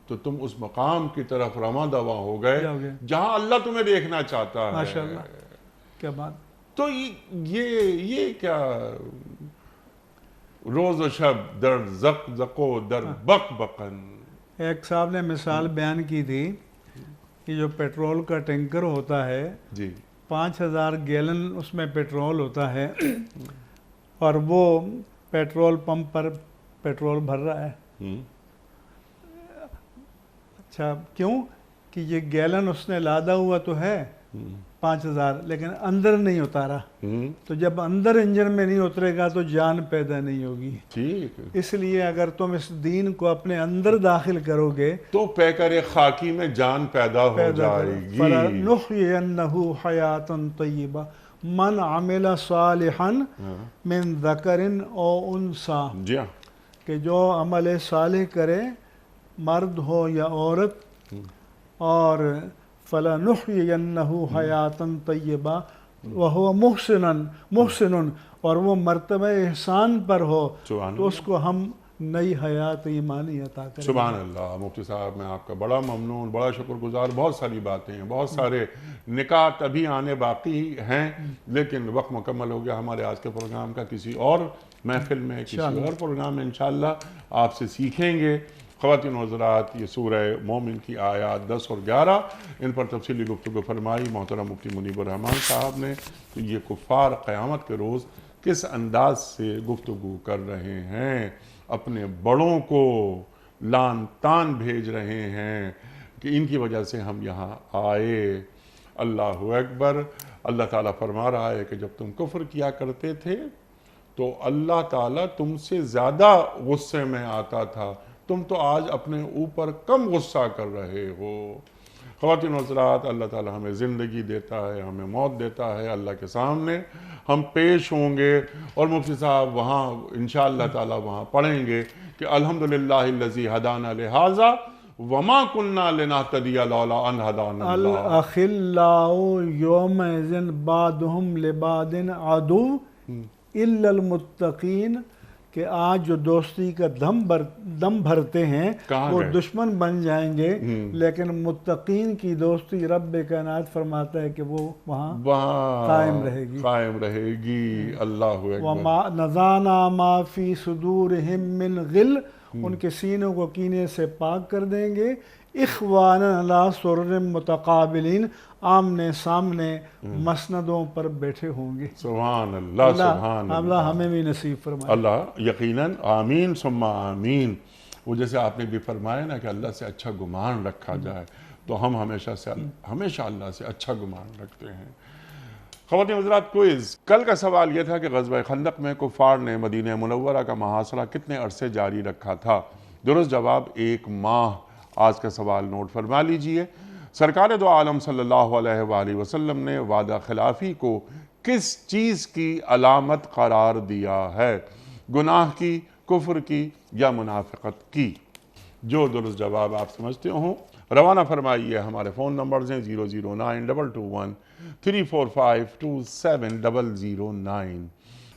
تو تم اس مقام کی طرف رواں دواں ہو گئے جہاں اللہ تمہیں دیکھنا چاہتا ہے. ماشاءاللہ، کیا بات. تو یہ کیا روز و شب در زق زقو در بق بقن. ایک صاحب نے مثال بیان کی تھی کہ جو پیٹرول کا ٹینکر ہوتا ہے جی 5000 گیلن اس میں پیٹرول ہوتا ہے اور وہ پیٹرول پمپ پر پیٹرول بھر رہا ہے. اچھا کیوں؟ کہ یہ گیلن اس نے لادا ہوا تو ہے 5000 لیکن اندر نہیں اتارا. تو جب اندر انجن میں نہیں اترے گا تو جان پیدا نہیں ہوگی. ٹھیک. اس لیے اگر تم اس دین کو اپنے اندر داخل کرو گے تو پیکر خاکی میں جان پیدا ہو جائے گی. فَلَنُحْيِيَنَّهُ حَيَاةً طَيِّبَةً من عمل صالحا من ذکر او انثیٰ. جی ہاں. کہ جو عمل صالح کرے مرد ہو یا عورت، اور فَلَنُحْيِيَنَّهُ حَيَاةً طَيِّبَةً وَهُوَ مُحْسِنٌ اور وہ مرتبہ احسان پر ہو تو اس کو ہم نئی حیات ایمانی عطا کریں. سبحان اللہ. مفتی صاحب میں آپ کا بڑا ممنون، بڑا شکر گزار. بہت ساری باتیں ہیں، بہت سارے نکات ابھی آنے باقی ہیں، لیکن وقت مکمل ہو گیا ہمارے آج کے پروگرام کا. کسی اور محفل میں، کسی اور پروگرام میں انشاءاللہ آپ سے سیکھیں گے. خواتین و حضرات، یہ سورہ مومن کی آیات 10 اور 11 ان پر تفصیلی گفتگو فرمائی محترم مفتی منیب الرحمان صاحب نے. تو یہ کفار قیامت کے روز کس انداز سے گفتگو کر رہے ہیں، اپنے بڑوں کو لان تان بھیج رہے ہیں کہ ان کی وجہ سے ہم یہاں آئے. اللہ اکبر. اللہ تعالیٰ فرما رہا ہے کہ جب تم کفر کیا کرتے تھے تو اللہ تعالیٰ تم سے زیادہ غصے میں آتا تھا، تم تو آج اپنے اوپر کم غصہ کر رہے ہو. خواتین و حضرات، اللہ تعالیٰ ہمیں زندگی دیتا ہے، ہمیں موت دیتا ہے. اللہ کے سامنے ہم پیش ہوں گے اور مفتی صاحب وہاں انشاءاللہ تعالیٰ وہاں پڑھیں گے کہ الحمدللہ الذی ہدانا لہذا وما کننا لنہتدی لولا ان ہدانا اللہ. الاخلاء یومئذ بعضهم لبعض عدو الا المتقین. کہ آج جو دوستی کا دم بھرتے ہیں وہ دشمن بن جائیں گے، لیکن متقین کی دوستی رب کائنات فرماتا ہے کہ وہ وہاں قائم رہے گی. اللہ اکبر. نزعنا ما فی صدورہم من غل. ان کے سینوں کو کینے سے پاک کر دیں گے. اخوانا علی سرر متقابلین. آمنے سامنے مسندوں پر بیٹھے ہوں گے. سبحان اللہ. سبحان اللہ ہمیں بھی نصیب فرمائے. اللہ یقیناً. آمین ثم آمین. وہ جیسے آپ نے بھی فرمایا نا کہ اللہ سے اچھا گمان رکھا جائے، تو ہم ہمیشہ اللہ سے اچھا گمان رکھتے ہیں. خواتین حضرات، کوئز. کل کا سوال یہ تھا کہ غزوہ خندق میں کفار نے مدینہ منورہ کا محاصرہ کتنے عرصے جاری رکھا تھا؟ درست جواب 1 ماہ. آج کا سوال نوٹ فرما لیجئے. سرکار دو عالم صلی اللہ علیہ وآلہ وسلم نے وعدہ خلافی کو کس چیز کی علامت قرار دیا ہے؟ گناہ کی، کفر کی یا منافقت کی؟ جو درست جواب آپ سمجھتے ہوں روانہ فرمائیے. ہمارے فون نمبرز ہیں 0092213452709.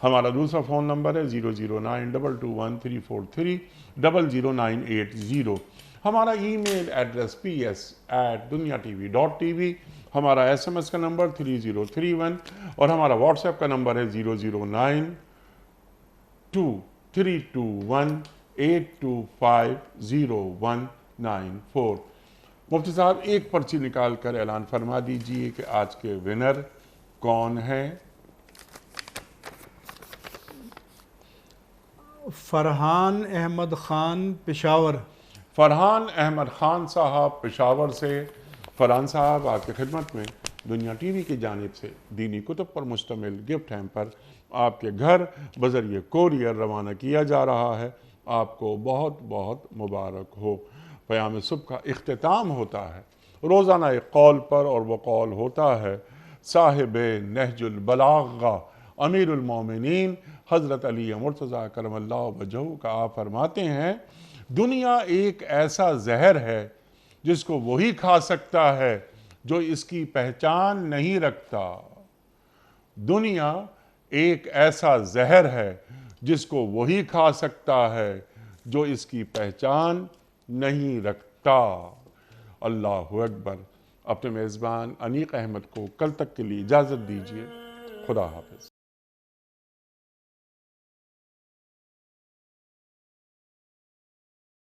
ہمارا دوسرا فون نمبر ہے 009221343 00980. ہمارا ای میل ایڈریس ps@duniatv.tv. ہمارا SMS کا نمبر 3031 اور ہمارا واٹس ایپ کا نمبر ہے 009232182509194. مفتی صاحب ایک پرچی نکال کر اعلان فرما دیجئے کہ آج کے ونر کون ہے؟ فرحان احمد خان پشاور. فرحان احمد خان صاحب پشاور سے. فرحان صاحب آپ کی خدمت میں دنیا ٹی وی کی جانب سے دینی کتب پر مشتمل گفٹ ہیمپر آپ کے گھر بذریعہ کوریئر روانہ کیا جا رہا ہے. آپ کو بہت بہت مبارک ہو. پیام صبح کا اختتام ہوتا ہے روزانہ ایک قول پر، اور وہ قول ہوتا ہے صاحب نہج البلاغہ امیر المومنین حضرت علی مرتضیٰ کرم اللہ وجہہ کا. آپ فرماتے ہیں دنیا ایک ایسا زہر ہے جس کو وہی کھا سکتا ہے جو اس کی پہچان نہیں رکھتا. دنیا ایک ایسا زہر ہے جس کو وہی کھا سکتا ہے جو اس کی پہچان نہیں رکھتا. اللہ اکبر. اپنے میزبان انیق احمد کو کل تک کے لیے اجازت دیجیے. خدا حافظ.